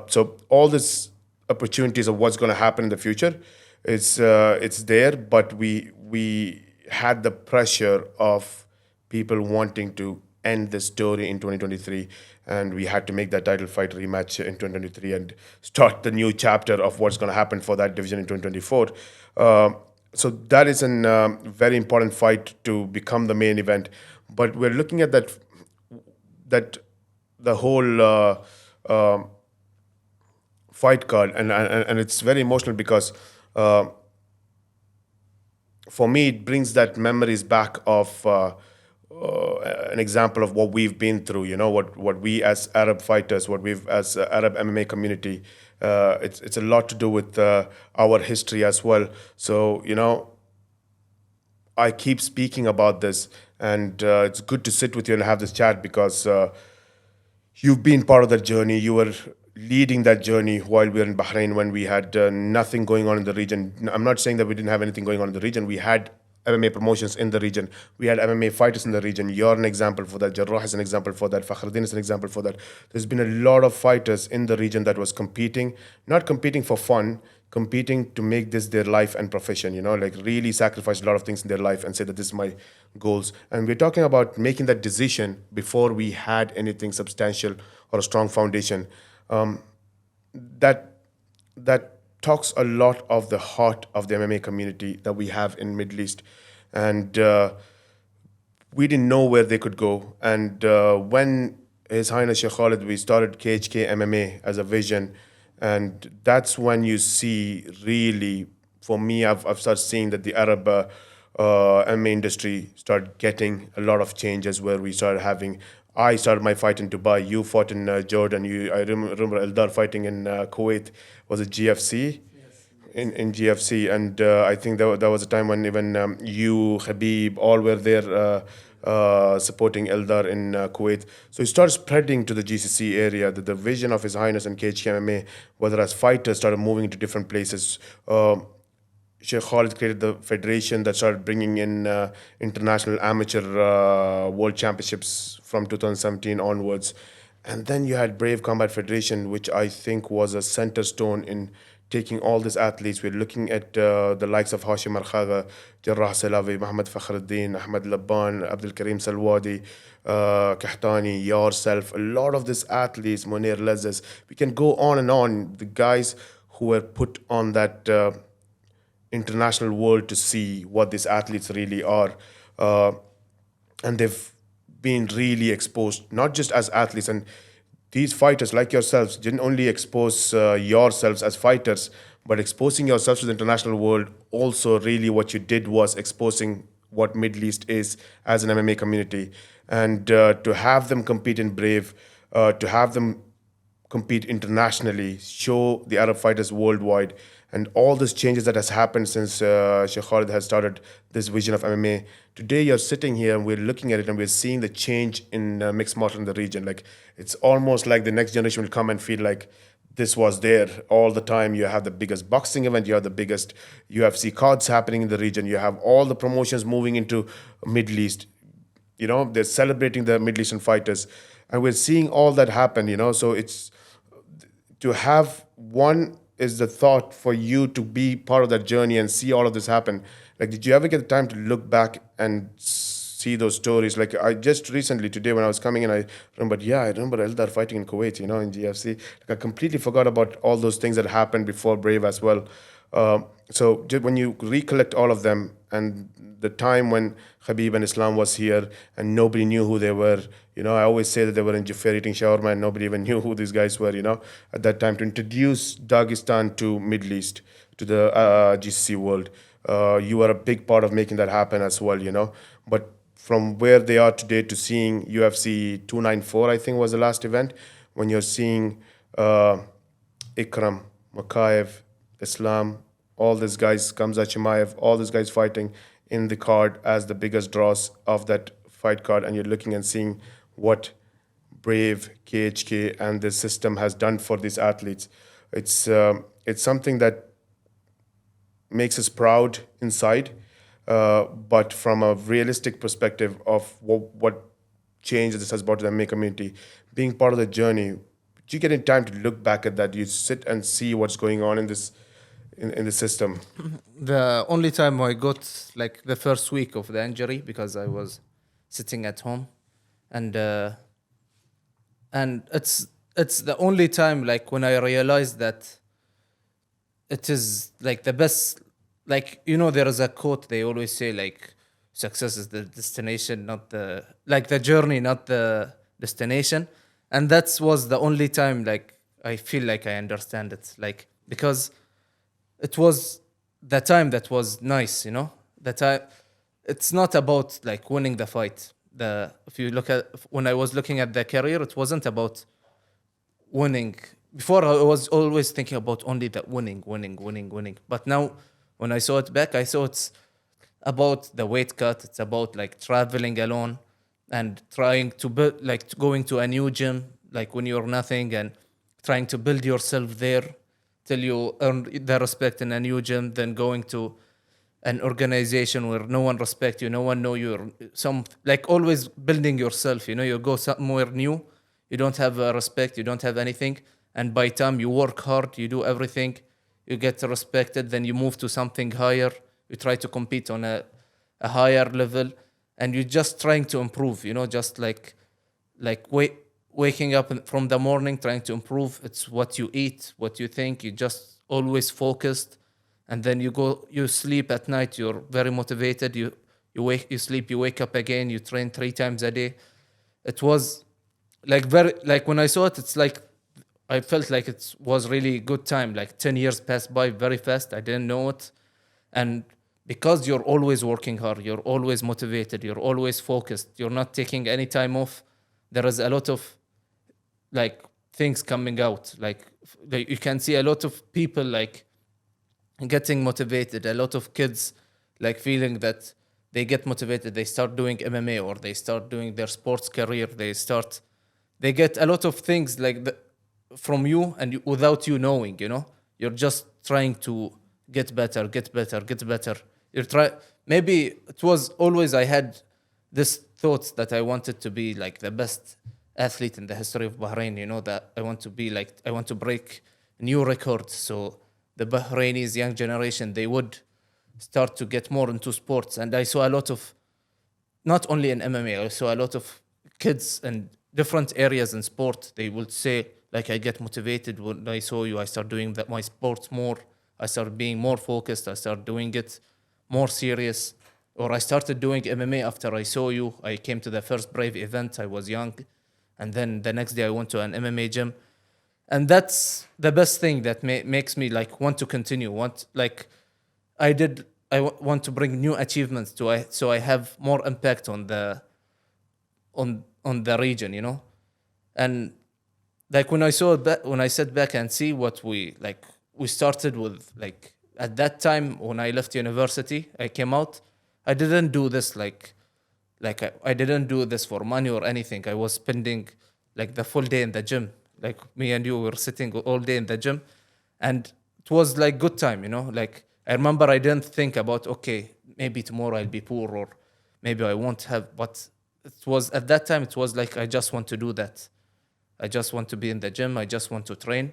So all these opportunities of what's going to happen in the future, it's there, but we had the pressure of people wanting to end the story in 2023, and we had to make that title fight rematch in 2023 and start the new chapter of what's going to happen for that division in 2024. So that is a very important fight to become the main event. But we're looking at that the whole fight card, and it's very emotional because for me it brings that memories back of an example of what we've been through, what we as Arab fighters, what we've as Arab MMA community, it's a lot to do with our history as well. So, I keep speaking about this, and it's good to sit with you and have this chat because you've been part of that journey. You were leading that journey while we were in Bahrain when we had nothing going on in the region. I'm not saying that we didn't have anything going on in the region. We had MMA promotions in the region. We had MMA fighters in the region. You're an example for that. Jarrah is an example for that. Fakhruddin is an example for that. There's been a lot of fighters in the region that was competing, not competing for fun, competing to make this their life and profession, like really sacrifice a lot of things in their life and say that this is my goals. And we're talking about making that decision before we had anything substantial or a strong foundation. That talks a lot of the heart of the MMA community that we have in Middle East, and we didn't know where they could go. And when His Highness Sheikh Khalid, we started KHK MMA as a vision, And that's when you see really, for me, I've started seeing that the Arab MMA industry started getting a lot of changes where we started having. I started my fight in Dubai. You fought in Jordan. Remember Eldar fighting in Kuwait. Was it GFC? In GFC, and I think that was a time when even you, Habib, all were there supporting Eldar in Kuwait. So he started spreading to the GCC area. The vision of His Highness and KHK MMA, whether as fighters started moving into different places. Sheikh Khalid created the federation that started bringing in international amateur world championships from 2017 onwards. And then you had Brave Combat Federation, which I think was a center stone in taking all these athletes. We're looking at the likes of Hashim Arkhaga, Jarrah Salavi, Mohammed Fakhruddin, Ahmed Labban, Abdul Karim Salwadi, Kahtani, yourself, a lot of these athletes, Munir Lazes. We can go on and on. The guys who were put on that international world to see what these athletes really are. And they've been really exposed, not just as athletes. And these fighters, like yourselves, didn't only expose yourselves as fighters, but exposing yourselves to the international world. Also, really, what you did was exposing what Middle East is as an MMA community. And to have them compete in Brave, to have them compete internationally, show the Arab fighters worldwide, and all these changes that has happened since Sheikh Khalid has started this vision of MMA. Today, you're sitting here and we're looking at it and we're seeing the change in mixed martial in the region. Like, it's almost like the next generation will come and feel like this was there all the time. You have the biggest boxing event, you have the biggest UFC cards happening in the region, you have all the promotions moving into Middle East. You know, they're celebrating the Middle Eastern fighters. And we're seeing all that happen, you know. So it's to have one is the thought for you to be part of that journey and see all of this happen. Like, did you ever get the time to look back and see those stories? Like, I just recently today when I was coming in, I remembered, I remember Eldar fighting in Kuwait, you know, in GFC. Like, I completely forgot about all those things that happened before Brave as well. So just when you recollect all of them and the time when Khabib and Islam was here and nobody knew who they were, you know, I always say that they were in Jafar eating shawarma and nobody even knew who these guys were, you know, at that time, to introduce Dagestan to Middle East, to the GCC world. You were a big part of making that happen as well, you know. But from where they are today to seeing UFC 294, I think was the last event, when you're seeing Ikram, Makaev, Islam, all these guys, Kamza Chimaev, all these guys fighting in the card as the biggest draws of that fight card, and you're looking and seeing what Brave, KHK, and the system has done for these athletes. It's something that makes us proud inside, but from a realistic perspective of what change this has brought to the MMA community, being part of the journey, do you get in time to look back at that? You sit and see what's going on in this in the system. The only time I got like the first week of the injury, because I was sitting at home, and it's the only time like when I realized that it is like the best. Like, you know, there is a quote they always say, like, success is the destination, not the journey, not the destination. And that was the only time like I feel like I understand it, like, because it was the time that was nice, you know. The time, it's not about like winning the fight. If you look at when I was looking at the career, it wasn't about winning. Before, I was always thinking about only that winning. But now, when I saw it back, I saw it's about the weight cut. It's about like traveling alone and trying to build, like going to a new gym, like when you're nothing, and trying to build yourself there till you earn the respect in a new gym, then going to an organization where no one respects you, no one know you're like always building yourself, you know. You go somewhere new, you don't have respect, you don't have anything, and by time you work hard, you do everything, you get respected, then you move to something higher, you try to compete on a higher level, and you're just trying to improve, you know, just like waking up from the morning, trying to improve. It's what you eat, what you think, you just always focused. And then you sleep at night, you're very motivated, you sleep, you wake up again, you train 3 times a day. It was like when I saw it, it's like I felt like it was really good time. Like 10 years passed by very fast. I didn't know it. And because you're always working hard, you're always motivated, you're always focused, you're not taking any time off, there is a lot of like things coming out. Like you can see a lot of people like getting motivated, a lot of kids like feeling that they get motivated, they start doing MMA or they start doing their sports career, they get a lot of things like from you and without you knowing, you know, you're just trying to get better, get better, get better. You're try maybe it was always I had this thought that I wanted to be like the best athlete in the history of Bahrain, you know, that I want to be like I want to break new records. So the Bahrainis young generation, they would start to get more into sports. And I saw a lot of not only in MMA, I saw a lot of kids in different areas in sport. They would say, like, I get motivated when I saw you. I start doing that my sports more. I start being more focused. I start doing it more serious. Or I started doing MMA after I saw you. I came to the first Brave event. I was young. And then the next day I went to an MMA gym. And that's the best thing that makes me like want to continue. Want to bring new achievements so I have more impact on the on the region, you know. And like when I saw that, when I sat back and see what we started with, like at that time when I left university, I came out. I didn't do this I didn't do this for money or anything. I was spending like the full day in the gym. Like me and you were sitting all day in the gym, and it was like good time, you know. Like I remember I didn't think about, okay, maybe tomorrow I'll be poor or maybe I won't have. But it was at that time, it was like I just want to do that. I just want to be in the gym. I just want to train.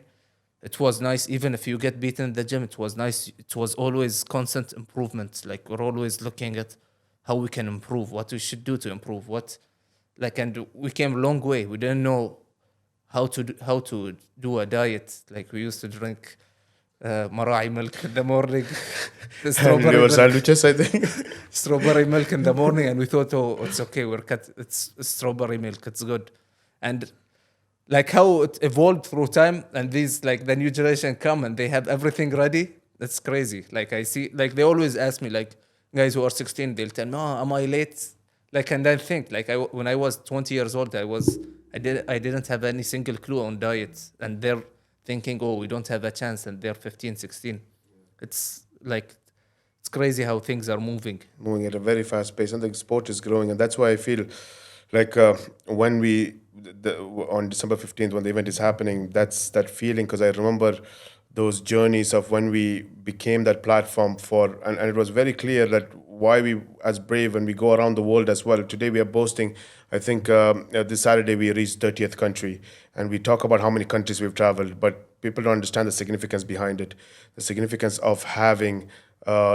It was nice, even if you get beaten in the gym. It was nice. It was always constant improvement. Like we're always looking at how we can improve, what we should do to improve. And we came a long way. We didn't know how to do a diet. Like we used to drink marai milk in the morning, the And strawberry liver milk, sandwiches, I think. strawberry milk in the morning, and we thought, oh, it's okay. It's strawberry milk. It's good, and like how it evolved through time, and these like the new generation come and they have everything ready. That's crazy. Like I see, like they always ask me, like guys who are 16, they'll tell me, oh, am I late? Like, and I think like when I was 20 years old, I didn't have any single clue on diet, and they're thinking, oh, we don't have a chance, and they're 15, 16. It's like it's crazy how things are Moving at a very fast pace, and the sport is growing, and that's why I feel like when on December 15th, when the event is happening, that's that feeling, because I remember those journeys of when we became that platform and it was very clear that why we as Brave, when we go around the world as well. Today we are boasting, I think this Saturday we reached 30th country, and we talk about how many countries we've traveled, but people don't understand the significance behind it, the significance of having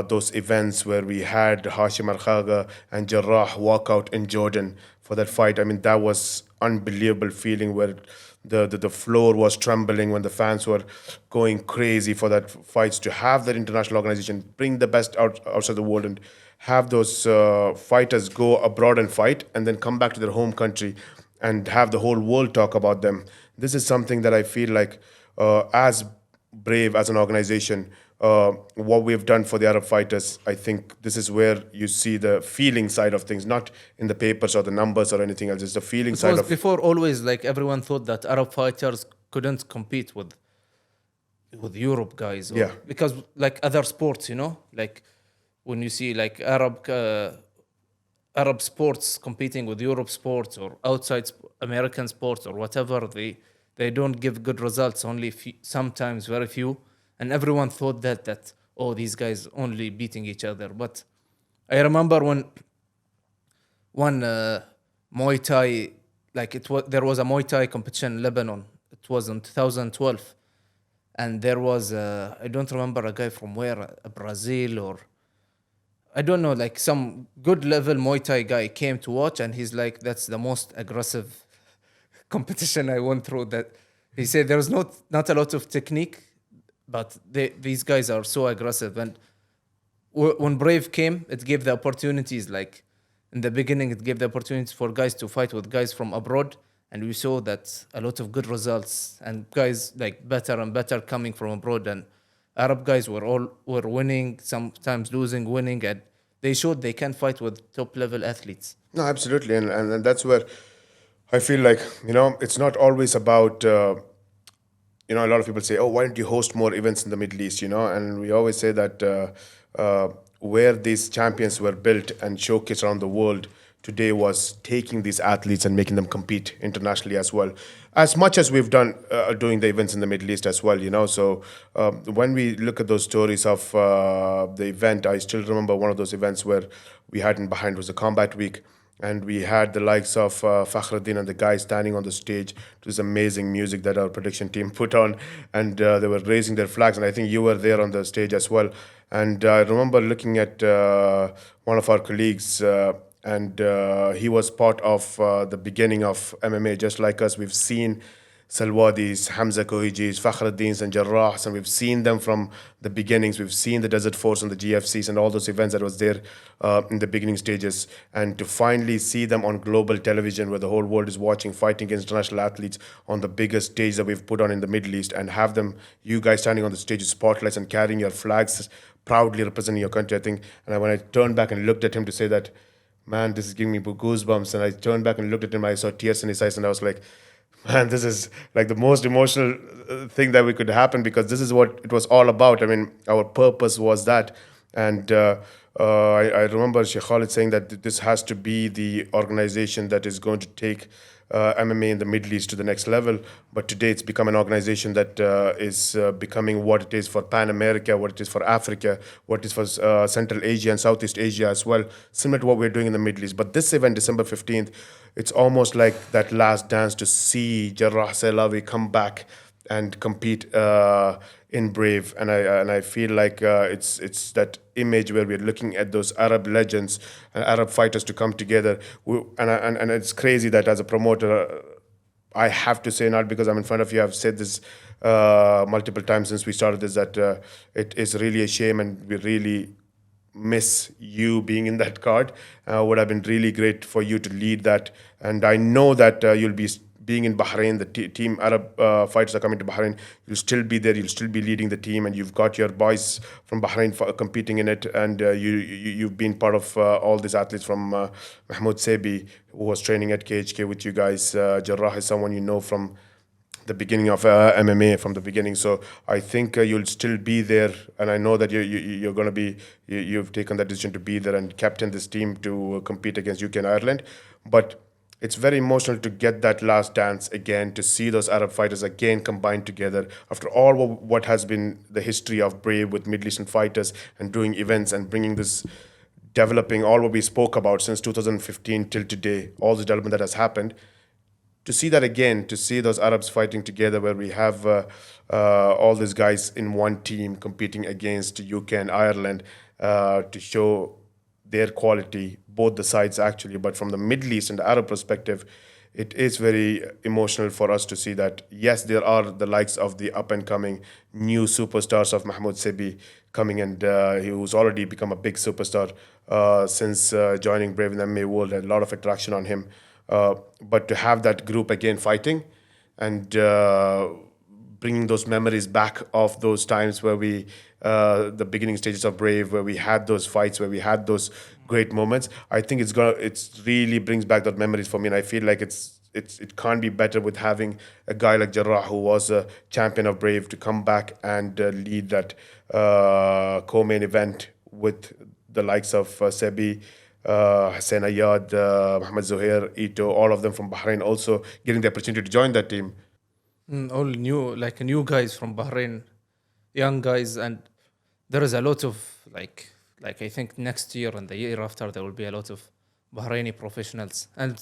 those events where we had Hashim Al-Khaga and Jarrah walk out in Jordan for that fight. I mean, that was unbelievable feeling where the floor was trembling when the fans were going crazy for that fights. To have that international organization bring the best outside the world and have those fighters go abroad and fight and then come back to their home country and have the whole world talk about them. This is something that I feel like as Brave, as an organization, what we've done for the Arab fighters, I think this is where you see the feeling side of things, not in the papers or the numbers or anything else. It's the feeling side of. Before, always like everyone thought that Arab fighters couldn't compete with Europe guys, because like other sports, you know, like when you see like Arab sports competing with Europe sports or outside American sports or whatever, they don't give good results. Only sometimes very few. And everyone thought that oh, these guys only beating each other. But I remember when one Muay Thai, there was a Muay Thai competition in Lebanon. It was in 2012, and there was I don't remember a guy from where, Brazil or I don't know, like some good level Muay Thai guy came to watch, and he's like, that's the most aggressive competition I went through. That he said there's not a lot of technique. But these guys are so aggressive. And when Brave came, it gave the opportunities. Like in the beginning, it gave the opportunities for guys to fight with guys from abroad. and we saw that a lot of good results and guys like better and better coming from abroad, and Arab guys were winning, sometimes losing, winning, and they showed they can fight with top level athletes. No, absolutely, and that's where I feel like, it's not always about. A lot of people say, "Oh, why don't you host more events in the Middle East?" And we always say that where these champions were built and showcased around the world today was taking these athletes and making them compete internationally as well, as much as we've done doing the events in the Middle East as well. So when we look at those stories of the event, I still remember one of those events where we had in Bahrain. It was a combat week, and we had the likes of Fakhruddin and the guys standing on the stage to this amazing music that our production team put on, and they were raising their flags. And I think you were there on the stage as well. And I remember looking at one of our colleagues, and he was part of the beginning of MMA, just like us. We've seen Salwadis, Hamza Koohejis, Fakhruddins, and Jarrahs, and we've seen them from the beginnings. We've seen the Desert Force and the GFCs and all those events that was there in the beginning stages. And to finally see them on global television, where the whole world is watching, fighting against international athletes on the biggest stage that we've put on in the Middle East, and have them, you guys standing on the stage with spotlights and carrying your flags, proudly representing your country, I think. And when I turned back and looked at him to say that, man, this is giving me goosebumps. And I turned back and looked at him, I saw tears in his eyes, and I was like, man, this is like the most emotional thing that we could happen, because this is what it was all about. I mean, our purpose was that. And I remember Sheikh Khalid saying that this has to be the organization that is going to take MMA in the Middle East to the next level. But today it's become an organization that is becoming what it is for Pan America, what it is for Africa, what it is for Central Asia and Southeast Asia as well, similar to what we're doing in the Middle East. But this event, December 15th, it's almost like that last dance to see Jarrah Selawi come back and compete in Brave, and I feel like it's that image where we're looking at those Arab legends and Arab fighters to come together. And it's crazy that as a promoter, I have to say, not because I'm in front of you, I've said this multiple times since we started this, that it is really a shame, and we really miss you being in that card. Would have been really great for you to lead that, and I know that you'll be being in Bahrain. The team Arab fighters are coming to Bahrain. You'll still be there. You'll still be leading the team, and you've got your boys from Bahrain competing in it. And you've been part of all these athletes from Mahmoud Sebi, who was training at KHK with you guys. Jarrah is someone you know from the beginning of MMA, from the beginning. So I think you'll still be there, and I know that you're going to be. You've taken that decision to be there and captain this team to compete against UK and Ireland, but it's very emotional to get that last dance again, to see those Arab fighters again combined together after all what has been the history of Brave with Middle Eastern fighters and doing events and bringing this, developing all what we spoke about since 2015 till today, all the development that has happened. To see that again, to see those Arabs fighting together, where we have all these guys in one team competing against UK and Ireland, to show their quality, both the sides actually, but from the Middle East and the Arab perspective, it is very emotional for us to see that, yes, there are the likes of the up-and-coming new superstars of Mahmoud Sebi coming, and who's already become a big superstar since joining Brave in the MMA world, a lot of attraction on him. But to have that group again fighting and bringing those memories back of those times where we, the beginning stages of Brave, where we had those fights, where we had those great moments, I think it's really brings back that memories for me, and I feel like it can't be better with having a guy like Jarrah, who was a champion of Brave, to come back and lead that co-main event with the likes of Sebi, Hussein Ayad, Mohammed Zuhair, Ito, all of them from Bahrain, also getting the opportunity to join that team. All new guys from Bahrain, young guys, and there is a lot of like I think next year and the year after there will be a lot of Bahraini professionals, and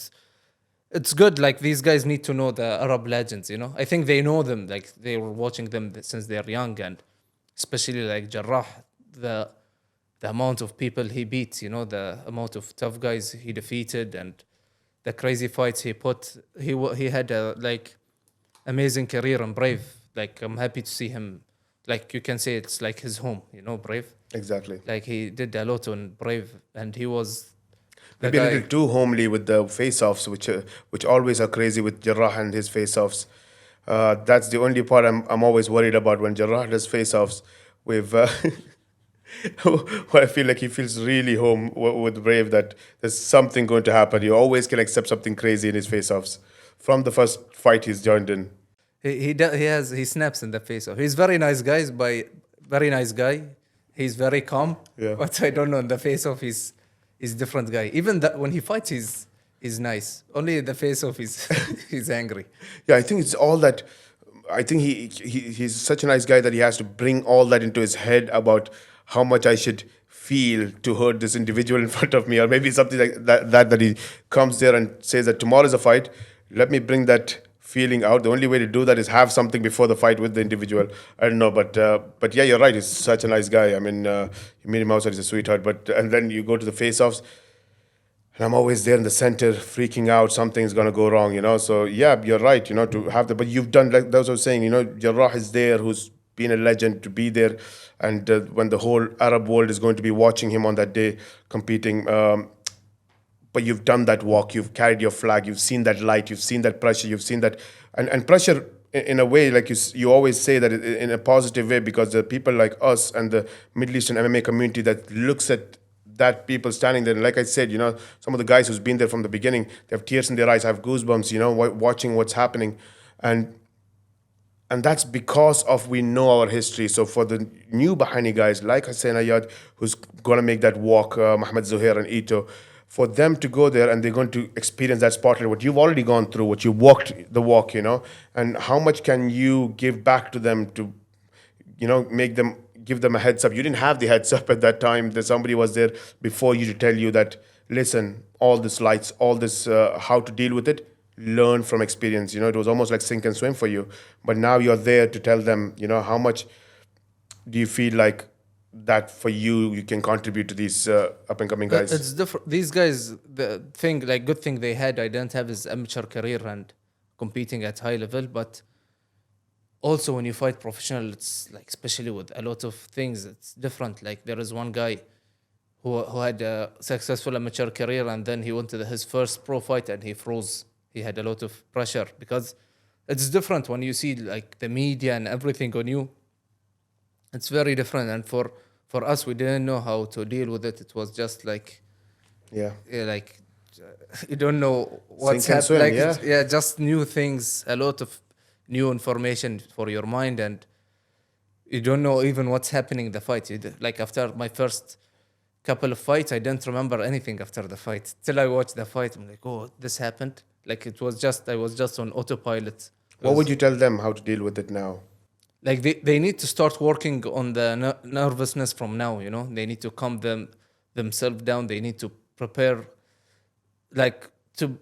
it's good. Like, these guys need to know the Arab legends. I think they know them. Like, they were watching them since they're young, and especially like Jarrah, the amount of people he beat. The amount of tough guys he defeated, and the crazy fights he put. He had a amazing career in Brave. Like, I'm happy to see him. Like, you can say it's like his home. Brave. Exactly. Like, he did a lot on Brave, and he was The maybe a guy. little too homely with the face-offs, which always are crazy with Jarrah and his face-offs. That's the only part I'm always worried about when Jarrah does face-offs. With I feel like he feels really home with Brave, that there's something going to happen. You always can accept something crazy in his face-offs from the first fight he's joined in. He snaps in the face off. He's very nice guys by very nice guy. He's very calm, Yeah. but I don't know in the face off he's different guy. Even that when he fights he's nice. Only in the face off he's angry. Yeah, I think it's all that. I think he's such a nice guy that he has to bring all that into his head about how much I should feel to hurt this individual in front of me, or maybe something like that he comes there and says that tomorrow is a fight. Let me bring that feeling out. The only way to do that is have something before the fight with the individual. I don't know, but yeah, you're right. He's such a nice guy. I mean, you meet him outside, he's a sweetheart. But and then you go to the face-offs. And I'm always there in the center, freaking out. Something's gonna go wrong, you know. So yeah, you're right. You know, to have the, but you've done like that's what I was saying. You know, Jarrah is there, who's been a legend to be there, and when the whole Arab world is going to be watching him on that day competing. But you've done that walk. You've carried your flag. You've seen that light. You've seen that pressure. You've seen that, and pressure in a way, like you always say that in a positive way, because the people like us and the Middle Eastern MMA community that looks at that people standing there. And like I said, you know, some of the guys who's been there from the beginning, they have tears in their eyes, have goosebumps, you know, watching what's happening. And that's because of we know our history. So for the new Bahraini guys, like Hussein Ayad, who's going to make that walk, Mohammed Zuhair and Ito, for them to go there and they're going to experience that spotlight, what you've already gone through, what you walked the walk, you know, and how much can you give back to them to, you know, make them, give them a heads up. You didn't have the heads up at that time. That somebody was there before you to tell you that, listen, all this lights, all this, how to deal with it, learn from experience. You know, it was almost like sink and swim for you. But now you're there to tell them, you know, how much do you feel like that for you, you can contribute to these up and coming guys? It's different. These guys, the thing, like good thing they had, I didn't have his amateur career and competing at high level, but also when you fight professional, it's like especially with a lot of things, it's different. Like there is one guy who had a successful amateur career and then he went to his first pro fight and he froze. He had a lot of pressure because it's different when you see like the media and everything on you. It's very different, and for us, we didn't know how to deal with it. It was just like, Yeah. like you don't know what's Sink and swim, happening. yeah. Yeah, just new things, a lot of new information for your mind, and you don't know even what's happening in the fight. Like after my first couple of fights, I didn't remember anything after the fight till I watched the fight. I'm like, oh, this happened. Like it was just I was just on autopilot. What would you tell them how to deal with it now? Like they need to start working on the nervousness from now, you know. They need to calm themselves down. They need to prepare, like to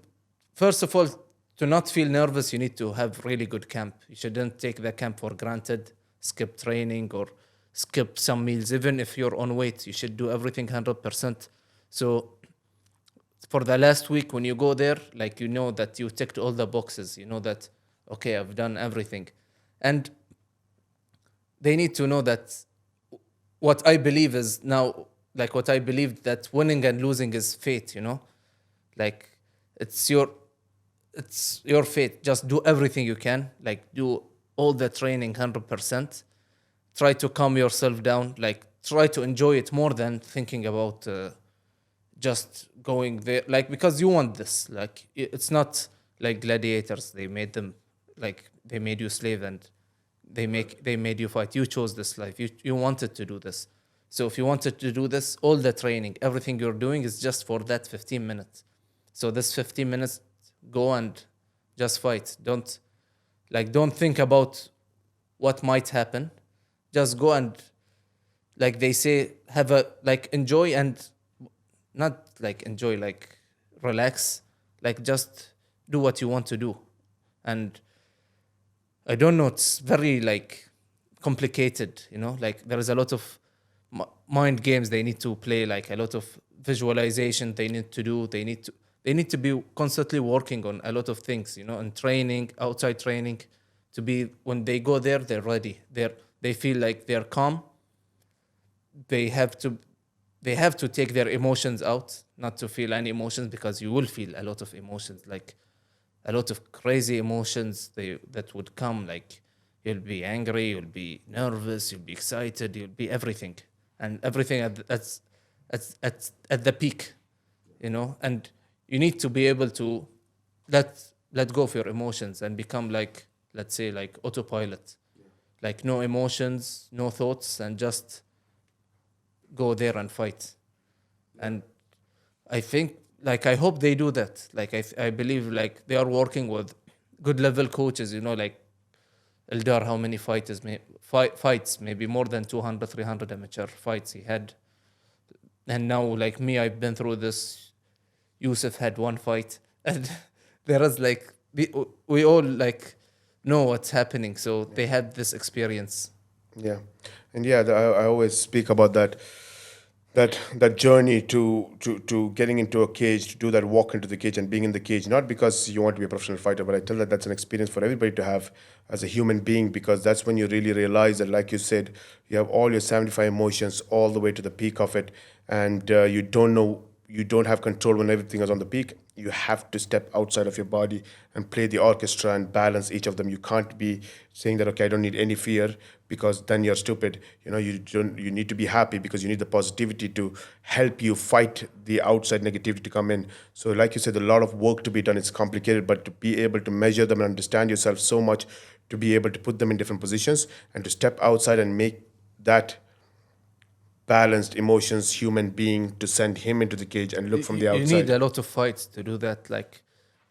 first of all, to not feel nervous, you need to have really good camp. You shouldn't take the camp for granted, skip training or skip some meals. Even if you're on weight, you should do everything 100%. So for the last week when you go there, like you know that you ticked all the boxes, you know that okay, I've done everything. And they need to know that what I believe is now, like what I believe that winning and losing is fate, you know? Like it's your fate. Just do everything you can. Like do all the training 100%. Try to calm yourself down. Like try to enjoy it more than thinking about just going there. Like because you want this. Like it's not like gladiators. They made them like they made you slave and they made you fight. You chose this life. You wanted to do this. So if you wanted to do this, all the training, everything you're doing is just for that 15 minutes. So this 15 minutes, go and just fight. Don't think about what might happen. Just go and, like they say, have a like enjoy and not like enjoy, like relax. Like just do what you want to do. And I don't know, it's very like complicated, you know, like there is a lot of mind games they need to play, like a lot of visualization they need to do. They need to be constantly working on a lot of things, you know, and training, outside training, to be when they go there, they're ready. They feel like they're calm. They have to they have to take their emotions out, not to feel any emotions, because you will feel a lot of emotions, like a lot of crazy emotions that would come. Like you'll be angry, you'll be nervous, you'll be excited, you'll be everything, and everything at the peak, you know. And you need to be able to let go of your emotions and become like, let's say, like autopilot, like no emotions, no thoughts, and just go there and fight. And I think, like, I hope they do that. Like, I believe, like, they are working with good level coaches, you know, like Eldar, how many fights, maybe more than 200, 300 amateur fights he had. And now, like me, I've been through this. Yusuf had one fight, and there is like, we all like know what's happening. So they had this experience. Yeah, and yeah, I always speak about that journey to getting into a cage, to do that walk into the cage and being in the cage, not because you want to be a professional fighter, but I tell that that's an experience for everybody to have as a human being, because that's when you really realize that, like you said, you have all your 75 emotions all the way to the peak of it, and you don't have control when everything is on the peak. You have to step outside of your body and play the orchestra and balance each of them. You can't be saying that, okay, I don't need any fear, because then you're stupid. You know, you need to be happy, because you need the positivity to help you fight the outside negativity to come in. So like you said, a lot of work to be done. It's complicated, but to be able to measure them and understand yourself so much, to be able to put them in different positions and to step outside and make that balanced emotions human being, to send him into the cage and look from the You need outside. a lot of fights to do that. Like,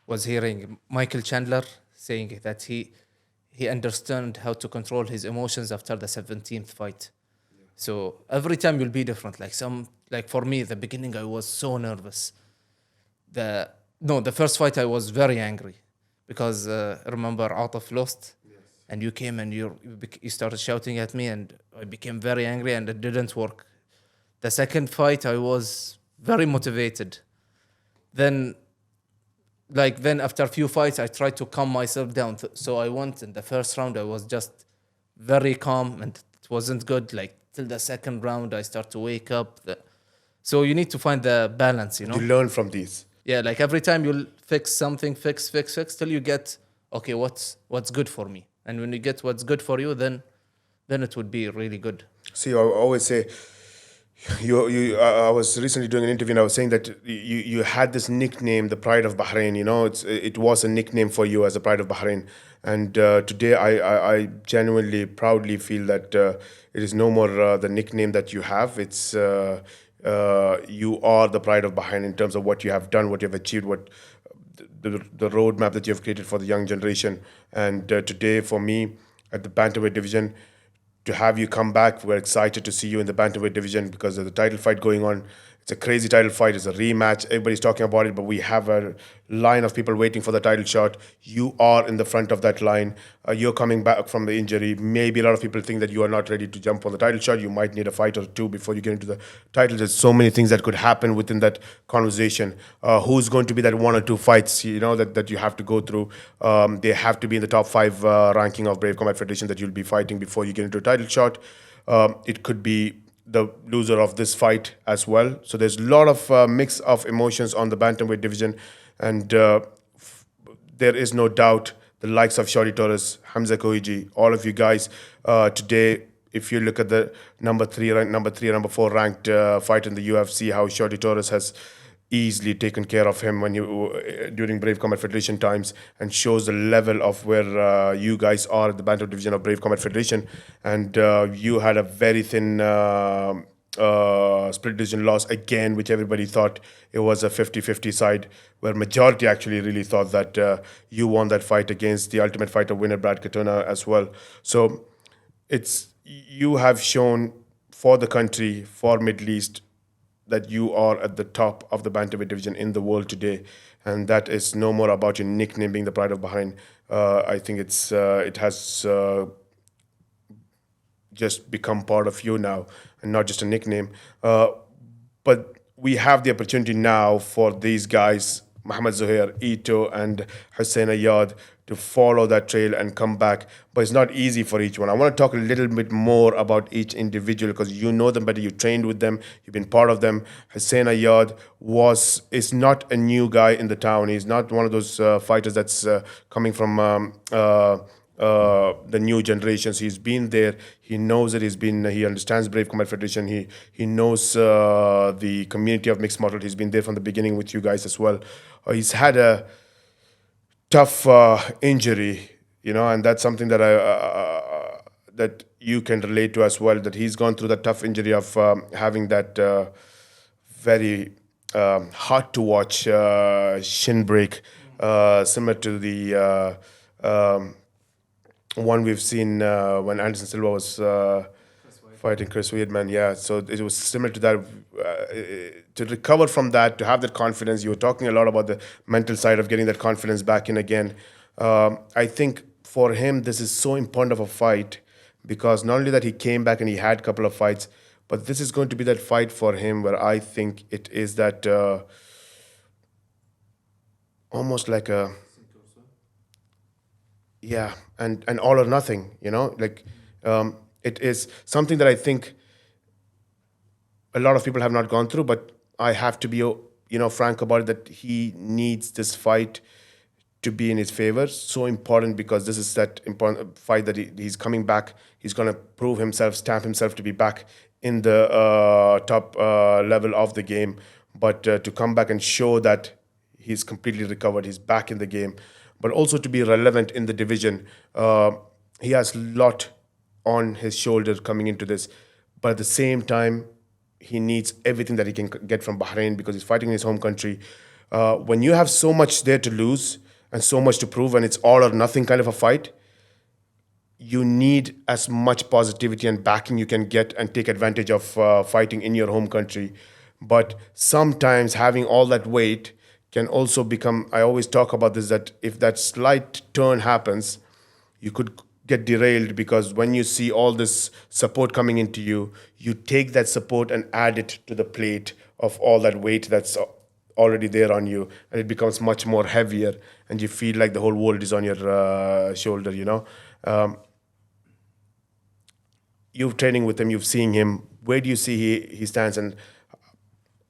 was hearing Michael Chandler saying that he understood how to control his emotions after the 17th fight. So every time you'll be different. Like for me, the beginning I was so nervous. The first fight I was very angry, because remember Ataf lost, and you came and you started shouting at me, and I became very angry, and it didn't work. The second fight I was very motivated. Then then after a few fights I tried to calm myself down. So I went in the first round, I was just very calm, and it wasn't good. Like till the second round I start to wake up. So you need to find the balance, you You know. learn from these. Yeah, like every time you'll fix something, fix till you get, okay, what's good for me. And when you get what's good for you, then it would be really good. See, I always say, I was recently doing an interview, and I was saying that you had this nickname, the Pride of Bahrain. You know, it was a nickname for you as the Pride of Bahrain. And today, I genuinely, proudly feel that it is no more the nickname that you have. It's you are the Pride of Bahrain in terms of what you have done, what you have achieved, what the roadmap that you have created for the young generation. And today, for me, at the bantamweight division, to have you come back, we're excited to see you in the bantamweight division, because there's a title fight going on. It's a crazy title fight. It's a rematch. Everybody's talking about it, but we have a line of people waiting for the title shot. You are in the front of that line. You're coming back from the injury. Maybe a lot of people think that you are not ready to jump on the title shot. You might need a fight or two before you get into the title. There's so many things that could happen within that conversation. Who's going to be that one or two fights, you know, that you have to go through? They have to be in the top five ranking of Brave Combat Federation that you'll be fighting before you get into a title shot. It could be the loser of this fight as well. So there's a lot of mix of emotions on the bantamweight division, and there is no doubt the likes of Shorty Torres, Hamza Kooheji, all of you guys today. If you look at the number three and number four ranked fight in the UFC, how Shorty Torres has easily taken care of him when during Brave Combat Federation times, and shows the level of where you guys are at the bantam division of Brave Combat Federation. And you had a very thin split decision loss again, which everybody thought it was a 50-50 side, where majority actually really thought that you won that fight against the Ultimate Fighter winner Brad Katona as well. So you have shown for the country, for Middle East, that you are at the top of the bantamweight division in the world today, and that is no more about your nickname being the Pride of Bahrain. I think it has just become part of you now, and not just a nickname. But we have the opportunity now for these guys, Mohammed Zuhair, Ito, and Hussein Ayad, to follow that trail and come back. But it's not easy for each one. I want to talk a little bit more about each individual because you know them better. You trained with them. You've been part of them. Hussein Ayad is not a new guy in the town. He's not one of those fighters that's coming from the new generations. He's been there. He knows it. He understands Brave Combat Federation. He knows the community of mixed martial art. He's been there from the beginning with you guys as well. He's had a tough injury, and that's something that that you can relate to as well. That he's gone through the tough injury of having that very hard to watch shin break, similar to the one we've seen when Anderson Silva was fighting Chris Weidman. Yeah, so it was similar to that. To recover from that, to have that confidence, you were talking a lot about the mental side of getting that confidence back in again. I think for him, this is so important of a fight because not only that he came back and he had a couple of fights, but this is going to be that fight for him where I think it is that almost like a and all or nothing, it is something that I think a lot of people have not gone through, but I have to be frank about it, that he needs this fight to be in his favor. So important because this is that important fight that he's coming back. He's going to prove himself, stamp himself to be back in the top level of the game, but to come back and show that he's completely recovered, he's back in the game, but also to be relevant in the division. He has a lot on his shoulder coming into this, but at the same time, he needs everything that he can get from Bahrain because he's fighting in his home country. When you have so much there to lose and so much to prove, and it's all or nothing kind of a fight, you need as much positivity and backing you can get and take advantage of fighting in your home country. But sometimes having all that weight can also become, I always talk about this, that if that slight turn happens, you could get derailed because when you see all this support coming into you, you take that support and add it to the plate of all that weight that's already there on you, and it becomes much more heavier, and you feel like the whole world is on your shoulder. You're training with him, you've seen him. Where do you see he stands, and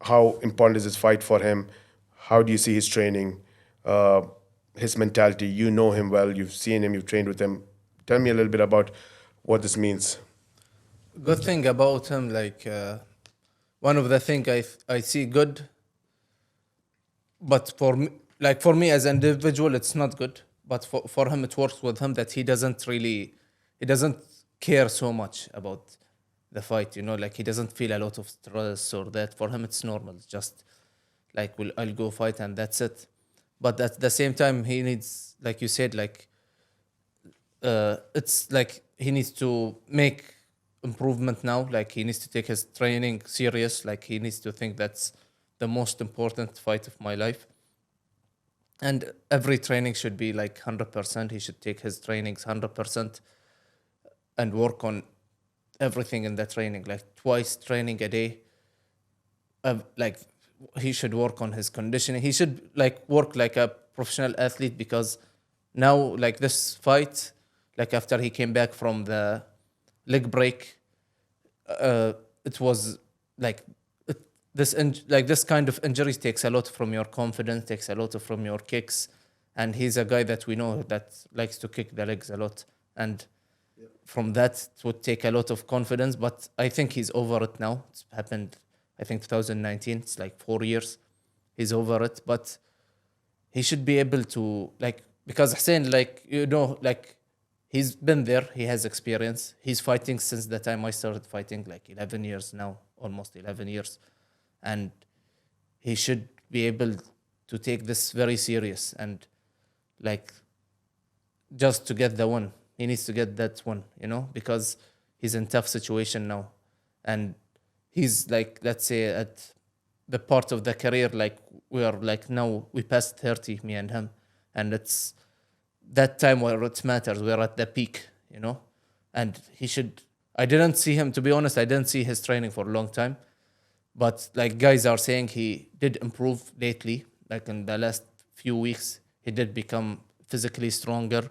how important is this fight for him? How do you see his training, his mentality? You know him well. You've seen him. You've trained with him. Tell me a little bit about what this means. Good thing about him, one of the things I see good, but for me as an individual, it's not good. But for him, it works with him that he doesn't care so much about the fight. He doesn't feel a lot of stress or that. For him, it's normal. It's just I'll go fight and that's it. But at the same time, he needs, like you said, it's like he needs to make improvement now. He needs to take his training serious. He needs to think that's the most important fight of my life. And every training should be 100%. He should take his trainings 100% and work on everything in the training, twice training a day. He should work on his conditioning. He should work like a professional athlete because now this fight, after he came back from the leg break, it was this kind of injuries takes a lot from your confidence, takes a lot from your kicks, and he's a guy that we know that likes to kick the legs a lot, and from that it would take a lot of confidence. But I think he's over it now. It's happened, I think 2019. It's 4 years. He's over it, but he should be able to because Hussein, he's been there. He has experience. He's fighting since the time I started fighting, 11 years now, almost 11 years. And he should be able to take this very serious and just to get the one. He needs to get that one, because he's in tough situation now. And he's let's say at the part of the career, we are now we passed 30, me and him. And it's that time where it matters. We're at the peak, and I didn't see him, to be honest, I didn't see his training for a long time. But guys are saying he did improve lately, in the last few weeks, he did become physically stronger.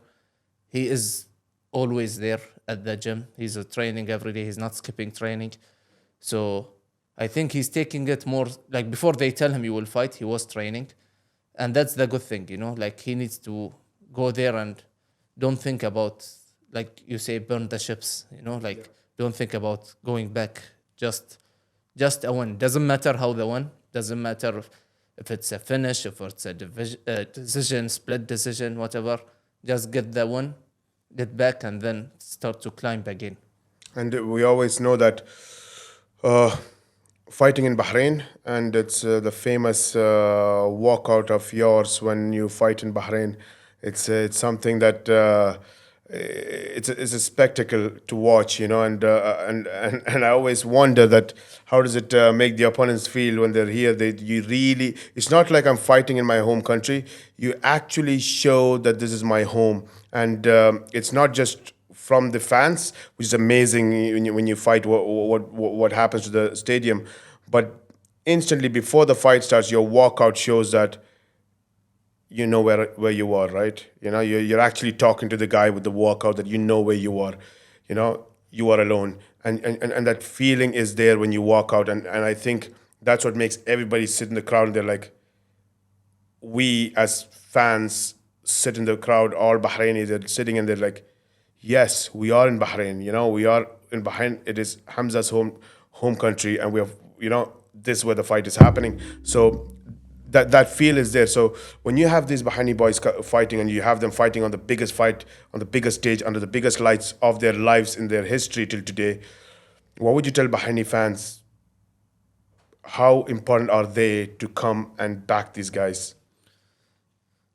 He is always there at the gym. He's training every day. He's not skipping training. So I think he's taking it more like before they tell him you will fight, he was training. And that's the good thing, you know, like he needs to go there and don't think about, like you say, burn the ships, you know, like don't think about going back. Just a win. Doesn't matter how the win, doesn't matter if it's a finish, if it's a decision, split decision, whatever. Just get the win, get back, and then start to climb again. And we always know that uh, fighting in Bahrain, and it's the famous walkout of yours when you fight in Bahrain. It's something that it's a spectacle to watch, you know, and I always wonder that how does it make the opponents feel when they're here? You really, it's not like I'm fighting in my home country. You actually show that this is my home, and it's not just from the fans, which is amazing when you fight. What happens to the stadium, but instantly before the fight starts, your walkout shows that you know where you are, right? You know, you're actually talking to the guy with the walkout that you know where you are. You know, you are alone, and that feeling is there when you walk out, and I think that's what makes everybody sit in the crowd and they're like, we as fans sit in the crowd, all Bahraini, they're sitting and they're like, yes, we are in Bahrain. You know, we are in Bahrain. It is Hamza's home country, and we have, you know, this is where the fight is happening. So that feel is there. So when you have these Bahraini boys fighting, and you have them fighting on the biggest fight, on the biggest stage, under the biggest lights of their lives in their history till today, what would you tell Bahraini fans? How important are they to come and back these guys?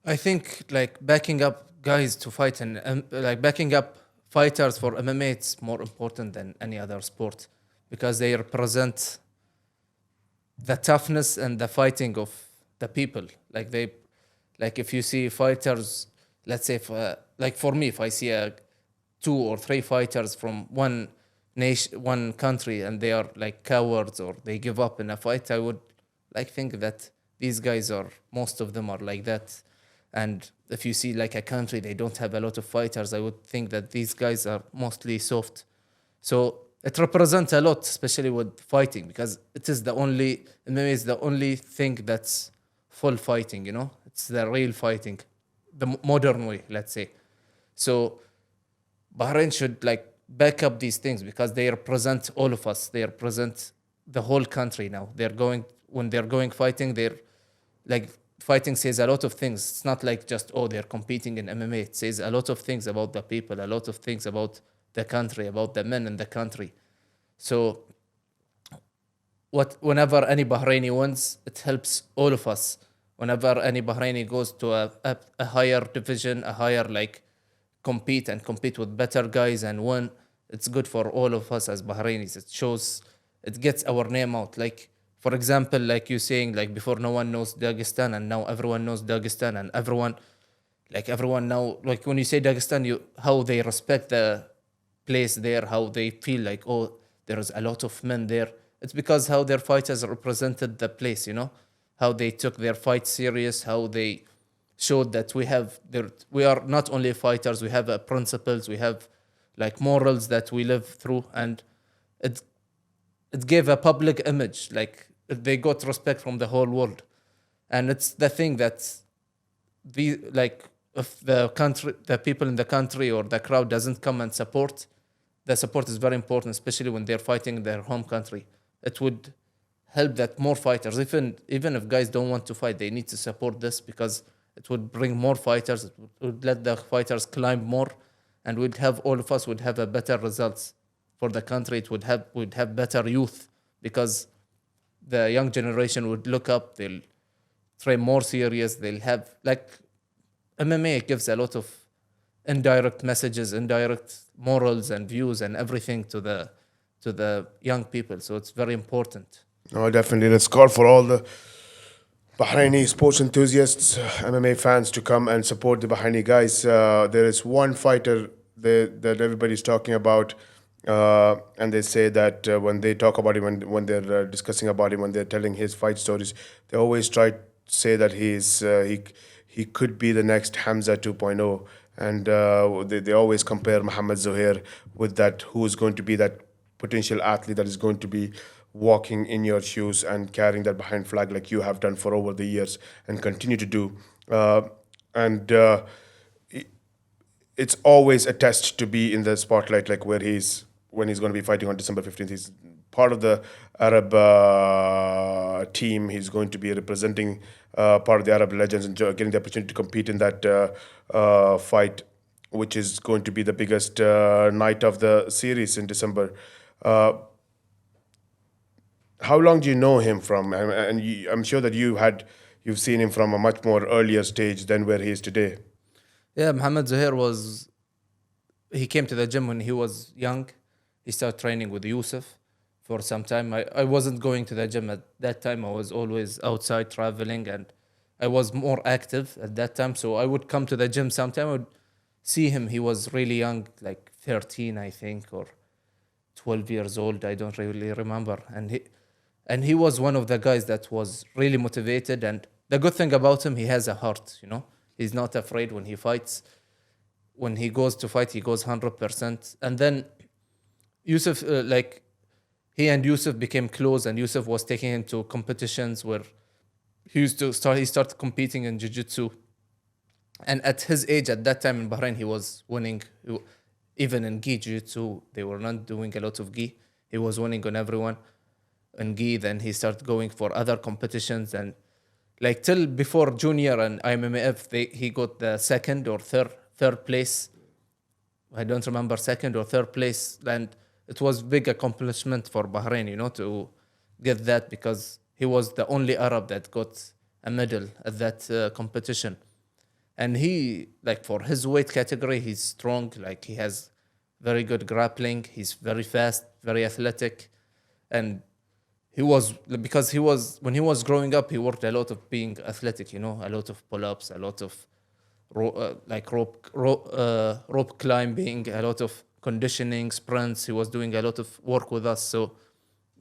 I think like backing up guys to fight and like backing up fighters for MMA, it's more important than any other sport because they represent the toughness and the fighting of the people. Like if you see fighters, let's say, like for me, if I see two or three fighters from one nation, one country, and they are like cowards or they give up in a fight, I would like think that these guys are, most of them are like that. And if you see like a country, they don't have a lot of fighters, I would think that these guys are mostly soft. So it represents a lot, especially with fighting, because it is the only, MMA is the only thing that's full fighting, you know? It's the real fighting, the modern way, let's say. So Bahrain should like back up these things because they represent all of us. They represent the whole country now. They're going, when they're going fighting, they're like, fighting says a lot of things. It's not like just, oh, they're competing in MMA. It says a lot of things about the people, a lot of things about the country, about the men in the country. So whenever any Bahraini wins, it helps all of us. Whenever any Bahraini goes to a higher division, a higher like compete with better guys and win, it's good for all of us as Bahrainis. It shows, it gets our name out. Like, for example, like you saying, like before no one knows Dagestan and now everyone knows Dagestan, and everyone now, like when you say Dagestan, how they respect the place there, how they feel like, oh, there's a lot of men there. It's because how their fighters represented the place, you know, how they took their fight serious, how they showed that we are not only fighters, we have principles, we have like morals that we live through, and it it gave a public image, like they got respect from the whole world. And it's the thing that the like if the country, the people in the country or the crowd doesn't come and support, the support is very important, especially when they're fighting in their home country. It would help that more fighters, even if guys don't want to fight, they need to support this because it would bring more fighters. It would let the fighters climb more, and we'd have, all of us would have a better results for the country. It would have better youth because the young generation would look up. They'll train more serious. They'll have like MMA gives a lot of indirect messages, indirect morals and views and everything to the young people. So it's very important. No, definitely. Let's call for all the Bahraini sports enthusiasts, MMA fans to come and support the Bahraini guys. There is one fighter that everybody's talking about, and they say that when they talk about him, when they're discussing about him, when they're telling his fight stories, they always try to say that he could be the next Hamza 2.0. And they always compare Mohammed Zohair with that, who is going to be that potential athlete that is going to be walking in your shoes and carrying that behind flag like you have done for over the years and continue to do. And it's always a test to be in the spotlight, like where he's when he's going to be fighting on December 15th. He's part of the Arab team. He's going to be representing part of the Arab legends and getting the opportunity to compete in that fight, which is going to be the biggest night of the series in December. Uh, how long do you know him from? I'm sure that you've seen him from a much more earlier stage than where he is today. Yeah, Mohammed Zuhair he came to the gym when he was young. He started training with Yusuf for some time. I wasn't going to the gym at that time. I was always outside traveling and I was more active at that time. So I would come to the gym sometime. I would see him. He was really young, like 13, I think, or 12 years old. I don't really remember. And he was one of the guys that was really motivated. And the good thing about him, he has a heart, you know. He's not afraid when he fights. When he goes to fight, he goes 100%. And then Yusuf, he and Yusuf became close, and Yusuf was taking him to competitions where he started competing in jiu-jitsu. And at his age, at that time in Bahrain, he was winning. Even in gi jiu-jitsu, they were not doing a lot of gi. He was winning on everyone in gi. Then he started going for other competitions, and like till before junior and IMMAF, he got the second or third place. I don't remember, second or third place, and it was big accomplishment for Bahrain, you know, to get that, because he was the only Arab that got a medal at that competition. And he, like, for his weight category, he's strong. Like, he has very good grappling. He's very fast, very athletic, and when he was growing up, he worked a lot of being athletic, you know, a lot of pull-ups, a lot of rope climbing, a lot of conditioning, sprints. He was doing a lot of work with us. So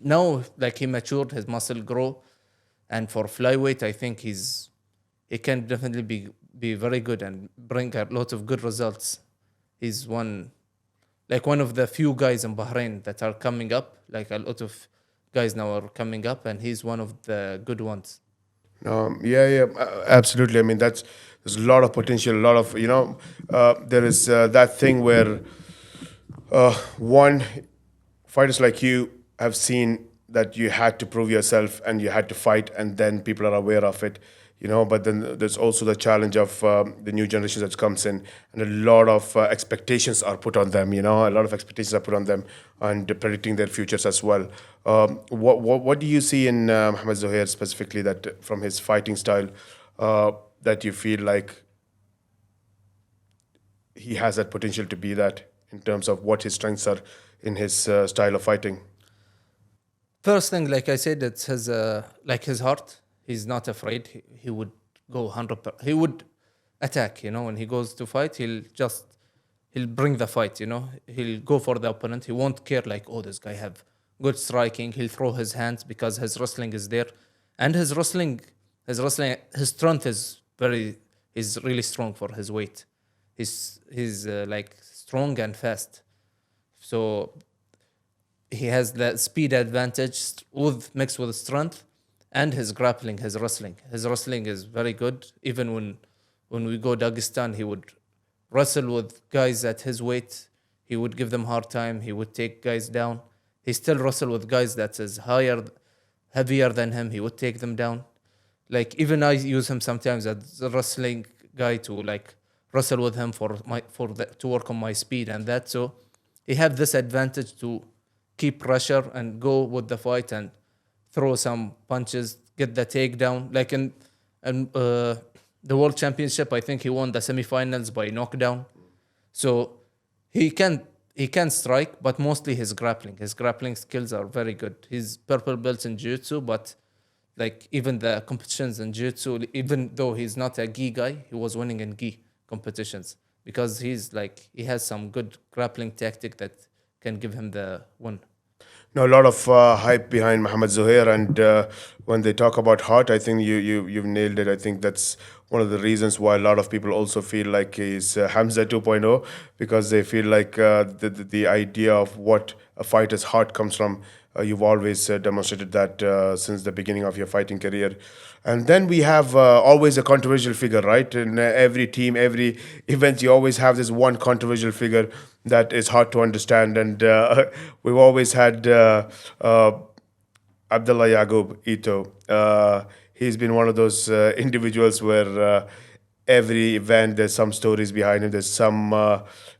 now, like, he matured, his muscle grow, and for flyweight, I think he can definitely be very good and bring a lot of good results. He's one of the few guys in Bahrain that are coming up. Like, a lot of guys now are coming up, and he's one of the good ones. Yeah, absolutely. I mean, there's a lot of potential, a lot of, there is that thing where one, fighters like you have seen that you had to prove yourself and you had to fight, and then people are aware of it, but then there's also the challenge of the new generation that comes in, and a lot of expectations are put on them, a lot of expectations are put on them, and predicting their futures as well. What do you see in Mohammed Zohair specifically, that from his fighting style, that you feel like he has that potential to be that, in terms of what his strengths are in his style of fighting? First thing, like I said, it's his heart. He's not afraid. He would go 100%. He would attack. When he goes to fight, he'll bring the fight. He'll go for the opponent. He won't care like, oh, this guy have good striking. He'll throw his hands because his wrestling is there, and his strength is really strong for his weight. He's like strong and fast, so he has the speed advantage mixed with strength, and his grappling, his wrestling. His wrestling is very good. Even when we go Dagestan, he would wrestle with guys at his weight. He would give them hard time. He would take guys down. He still wrestle with guys that is heavier than him. He would take them down. Like, even I use him sometimes as a wrestling guy to like wrestle with him to work on my speed and that. So he have this advantage to keep pressure and go with the fight and throw some punches, get the takedown. Like in the World Championship, I think he won the semifinals by knockdown. So he can strike, but mostly his grappling skills are very good. He's purple belt in jiu-jitsu, but like even the competitions in jiu-jitsu, even though he's not a gi guy, he was winning in gi competitions because he has some good grappling tactic that can give him the win. No, a lot of hype behind Mohammed Zuhair, and when they talk about heart, I think you've nailed it. I think that's one of the reasons why a lot of people also feel like he's Hamza 2.0, because they feel like the idea of what a fighter's heart comes from. You've always demonstrated that since the beginning of your fighting career. And then we have always a controversial figure, right? In every team, every event, you always have this one controversial figure that is hard to understand. And we've always had Abdullah Yaqub Ito. He's been one of those individuals where every event there's some stories behind him. There's some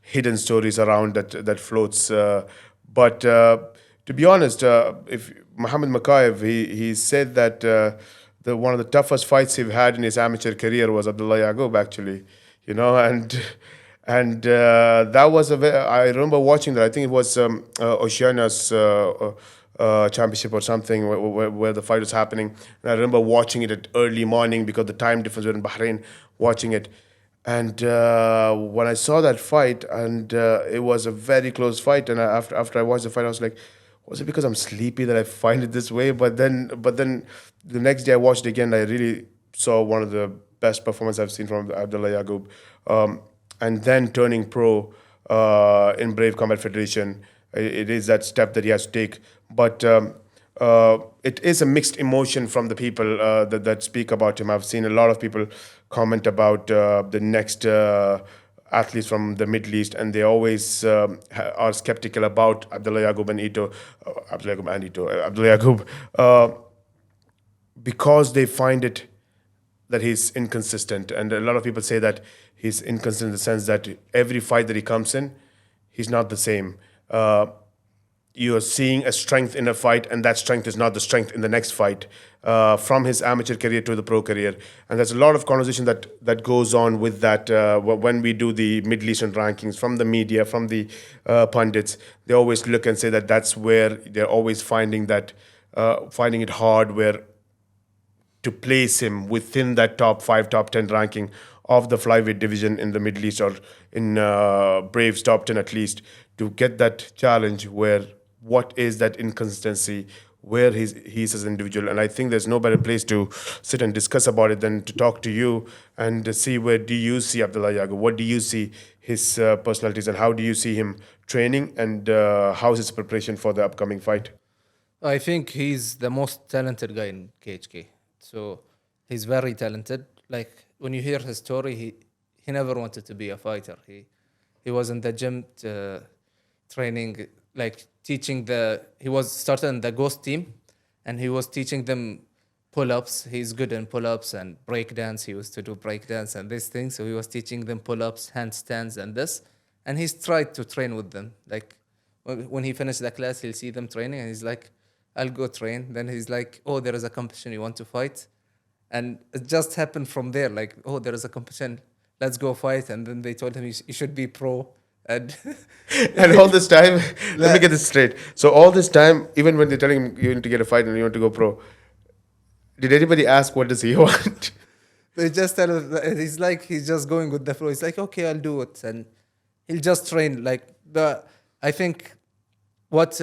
hidden stories around that floats. But to be honest, if Mohammed Makayev, he said that the one of the toughest fights he had in his amateur career was Abdullah Yaqub, actually, and that was I remember watching that. I think it was Oceania's championship or something where the fight was happening. And I remember watching it at early morning because the time difference, we're in Bahrain, watching it. And when I saw that fight, and it was a very close fight, and after I watched the fight, I was like, was it because I'm sleepy that I find it this way? But then the next day I watched it again. I really saw one of the best performances I've seen from Abdullah Yaqub. And then turning pro in Brave Combat Federation, it is that step that he has to take. But it is a mixed emotion from the people that speak about him. I've seen a lot of people comment about the next athletes from the Middle East, and they always are skeptical about Abdullah Yaqub and Ito, Abdullah Yaqub, because they find it that he's inconsistent. And a lot of people say that he's inconsistent in the sense that every fight that he comes in, he's not the same. You're seeing a strength in a fight, and that strength is not the strength in the next fight, from his amateur career to the pro career. And there's a lot of conversation that goes on with that when we do the Middle Eastern rankings, from the media, from the pundits. They always look and say that that's where they're always finding it hard, where to place him within that top 5, top 10 ranking of the flyweight division in the Middle East, or in Brave's top 10 at least, to get that challenge where what is that inconsistency, where he's as an individual. And I think there's no better place to sit and discuss about it than to talk to you and to see where do you see Abdullah Yaqub, what do you see his personalities, and how do you see him training, and how's his preparation for the upcoming fight? I think he's the most talented guy in KHK. So he's very talented. Like when you hear his story, he never wanted to be a fighter. He was in the gym training, like teaching he was started in the Ghost team, and he was teaching them pull-ups. He's good in pull-ups and breakdance. He used to do breakdance and these things. So he was teaching them pull-ups, handstands, and this. And he's tried to train with them. Like when he finished the class, he'll see them training, and he's like, I'll go train. Then he's like, oh, there is a competition, you want to fight? And it just happened from there. Like, oh, there is a competition, let's go fight. And then they told him, you should be pro. And And all this time, let me get this straight. So all this time, even when they're telling him you need to get a fight and you want to go pro, did anybody ask what does he want? they just tell him, he's like, he's just going with the flow. He's like, okay, I'll do it. And he'll just train. Like, I think what,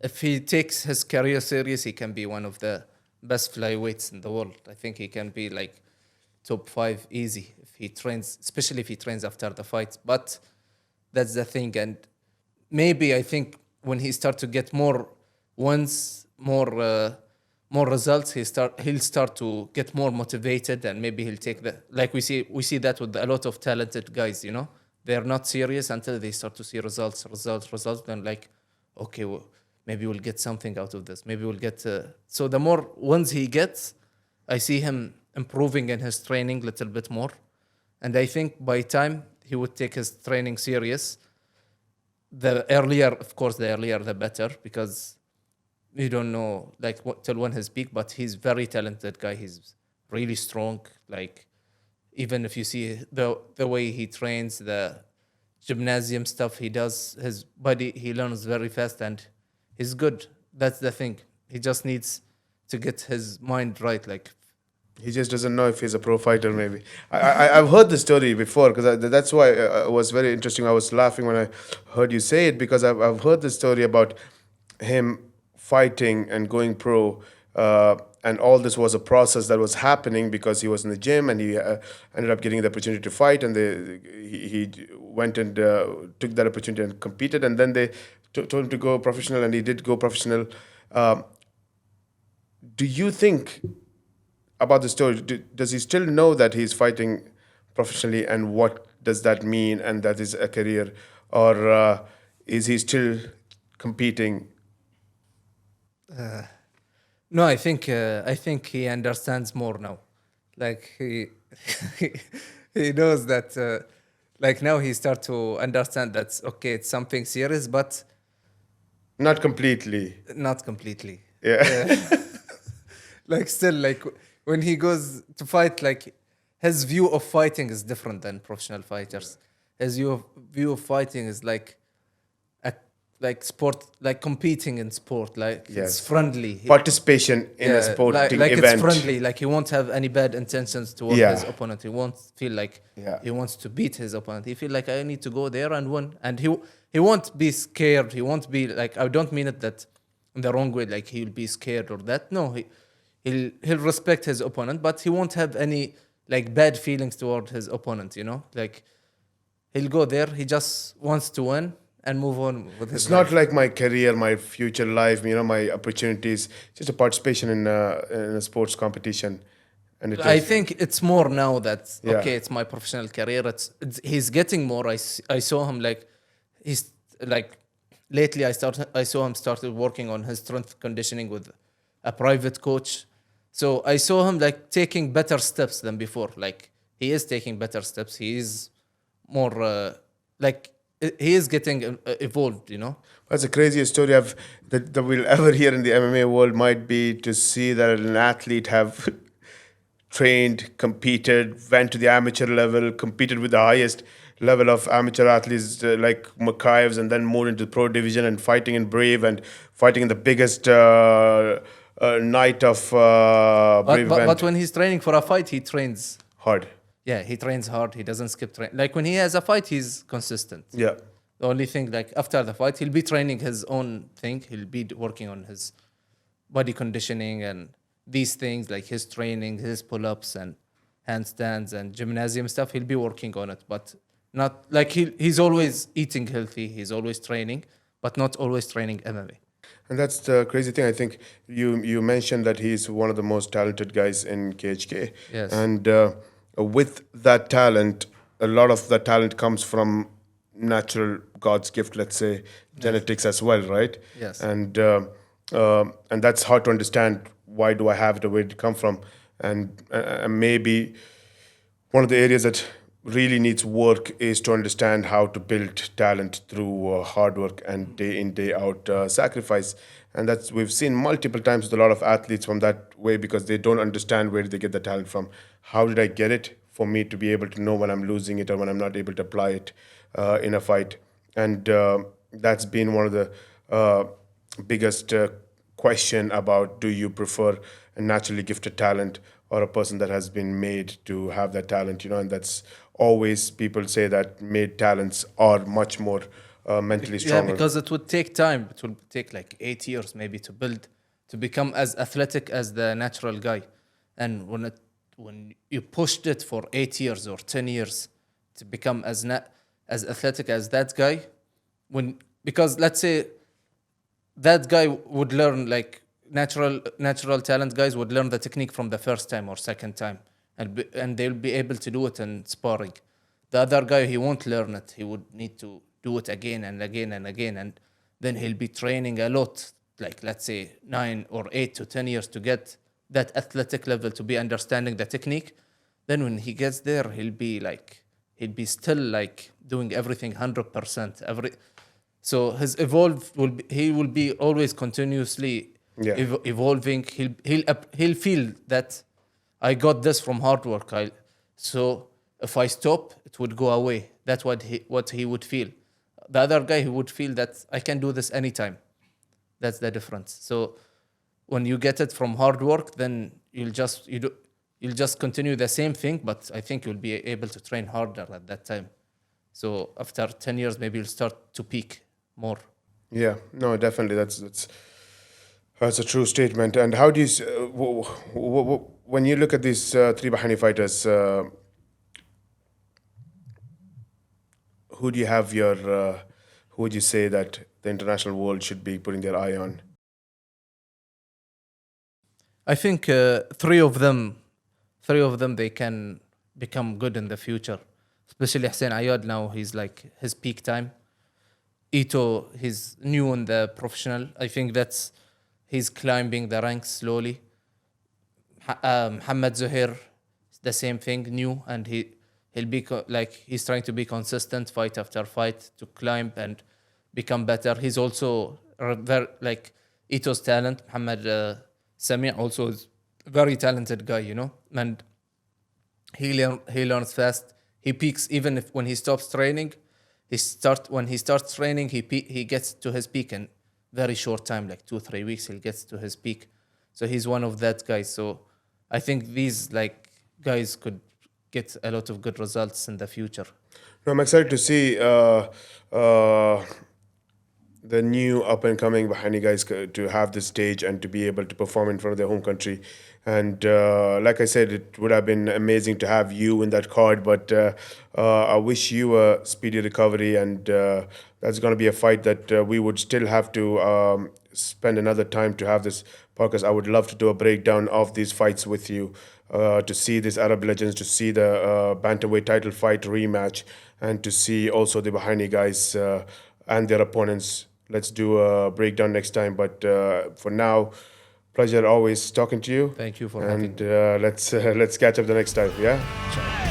if he takes his career serious, he can be one of the best flyweights in the world. I think he can be like top 5 easy if he trains, especially if he trains after the fight. But that's the thing. And maybe I think when he start to get more wins, more results, he'll start to get more motivated, and maybe he'll take the, like we see that with a lot of talented guys. They're not serious until they start to see results. Then like, okay, well, maybe we'll get something out of this. Maybe we'll get. So the more wins he gets, I see him improving in his training a little bit more. And I think by time he would take his training serious, the earlier, of course, the earlier the better, because you don't know like till when his peak. But he's very talented guy. He's really strong. Like even if you see the way he trains, the gymnasium stuff he does, his body, he learns very fast, and he's good. That's the thing. He just needs to get his mind right. Like He just doesn't know if he's a pro fighter. Maybe I've heard the story before because that's why it was very interesting. I was laughing when I heard you say it because I've heard the story about him fighting and going pro, and all this was a process that was happening because he was in the gym and he ended up getting the opportunity to fight, and he went and took that opportunity and competed, and then they told him to go professional, and he did go professional. Do you think about the story? Does he still know that he's fighting professionally, and what does that mean, and that is a career, or is he still competing? No, I think he understands more now. Like he he knows that. Like now he start to understand that okay, it's something serious, but Not completely. not completely. Yeah. Like still, like when he goes to fight, like his view of fighting is different than professional fighters. His view of fighting is a, like sport, like competing in sport, like it's Yes. friendly. Participation in a sporting like event. it's friendly. Like he won't have any bad intentions toward Yeah. his opponent. He won't feel like Yeah. he wants to beat his opponent. He feel like I need to go there and win, and he won't be scared. He won't be like, I don't mean it that in the wrong way. Like he'll be scared or that. No, he'll respect his opponent, but he won't have any like bad feelings toward his opponent. You know, like he'll go there. He just wants to win and move on with his It's life. not like my career, my future life, my opportunities. Just a participation in a sports competition, and it I is. think it's more now that Yeah. okay, it's my professional career. He's getting more. I saw him like he's like lately. I saw him started working on his strength conditioning with a private coach. So I saw him like taking better steps than before. Like he is taking better steps. He is more like he is getting evolved. You know. That's the craziest story that we'll ever hear in the MMA world might be to see that an athlete have trained, competed, went to the amateur level, competed with the highest level of amateur athletes like Makaevs, and then moved into the pro division and fighting in Brave and fighting in the biggest night of Brave But event. when he's training for a fight, he trains. Hard. Yeah, he trains hard. He doesn't skip train. Like when he has a fight, he's consistent. Yeah. The only thing, like after the fight, he'll be training his own thing. He'll be working on his body conditioning and these things, like his training, his pull-ups and handstands and gymnasium stuff. He'll be working on it, but not like he's always eating healthy. He's always training, but not always training MMA. And that's the crazy thing. I think you mentioned that he's one of the most talented guys in KHK. Yes. And with that talent, a lot of that talent comes from natural God's gift, let's say, genetics as well, right? Yes. And that's hard to understand. Why do I have it? Where did it come from? And maybe one of the areas that really needs work is to understand how to build talent through hard work and day in day out sacrifice, and that's we've seen multiple times with a lot of athletes from that way because they don't understand where did they get the talent from. How did I get it for me to be able to know when I'm losing it or when I'm not able to apply it in a fight? And that's been one of the biggest question about, do you prefer a naturally gifted talent or a person that has been made to have that talent? And that's always people say that made talents are much more mentally Yeah, stronger. because it would take time. It will take like 8 years maybe to build, to become as athletic as the natural guy. And when you pushed it for 8 years or 10 years to become as athletic as that guy, because let's say that guy would learn like natural talent guys would learn the technique from the first time or second time, and they'll be able to do it in sparring. The other guy, he won't learn it. He would need to do it again and again and again, and then he'll be training a lot, like let's say 9 or 8 to 10 years to get that athletic level, to be understanding the technique. Then when he gets there, he'll be still like doing everything 100%. So his he will be always continuously Yeah. evolving. He'll feel that I got this from hard work. So if I stop, it would go away. That's what he would feel. The other guy, he would feel that I can do this anytime. That's the difference. So when you get it from hard work, then you'll just continue the same thing, but I think you'll be able to train harder at that time. So after 10 years, maybe you'll start to peak more. Yeah, no, definitely. That's a true statement. And how do you, when you look at these three Bahraini fighters, who do you have your, who would you say that the international world should be putting their eye on? I think three of them, they can become good in the future. Especially Hussein Ayad now, he's like his peak time. Ito, he's new in the professional. I think that's he's climbing the ranks slowly. Mohammed Zuhair, the same thing, new, and he'll be like he's trying to be consistent, fight after fight, to climb and become better. He's also very like Ito's talent. Mohammed Sami also is very talented guy, you know, and he learns fast. He peaks even if when he stops training. When he starts training, he gets to his peak in very short time, like 2-3 weeks. He gets to his peak, so he's one of that guys. So I think these like guys could get a lot of good results in the future. No, I'm excited to see the new up and coming Bahraini guys to have this stage and to be able to perform in front of their home country. And like I said, it would have been amazing to have you in that card, but I wish you a speedy recovery. And that's going to be a fight that we would still have to spend another time to have this podcast. I would love to do a breakdown of these fights with you, to see these Arab legends, to see the bantamweight title fight rematch, and to see also the Bahraini guys and their opponents. Let's do a breakdown next time. But for now, pleasure always talking to you. Thank you for having me. And let's catch up the next time. Yeah. Ciao.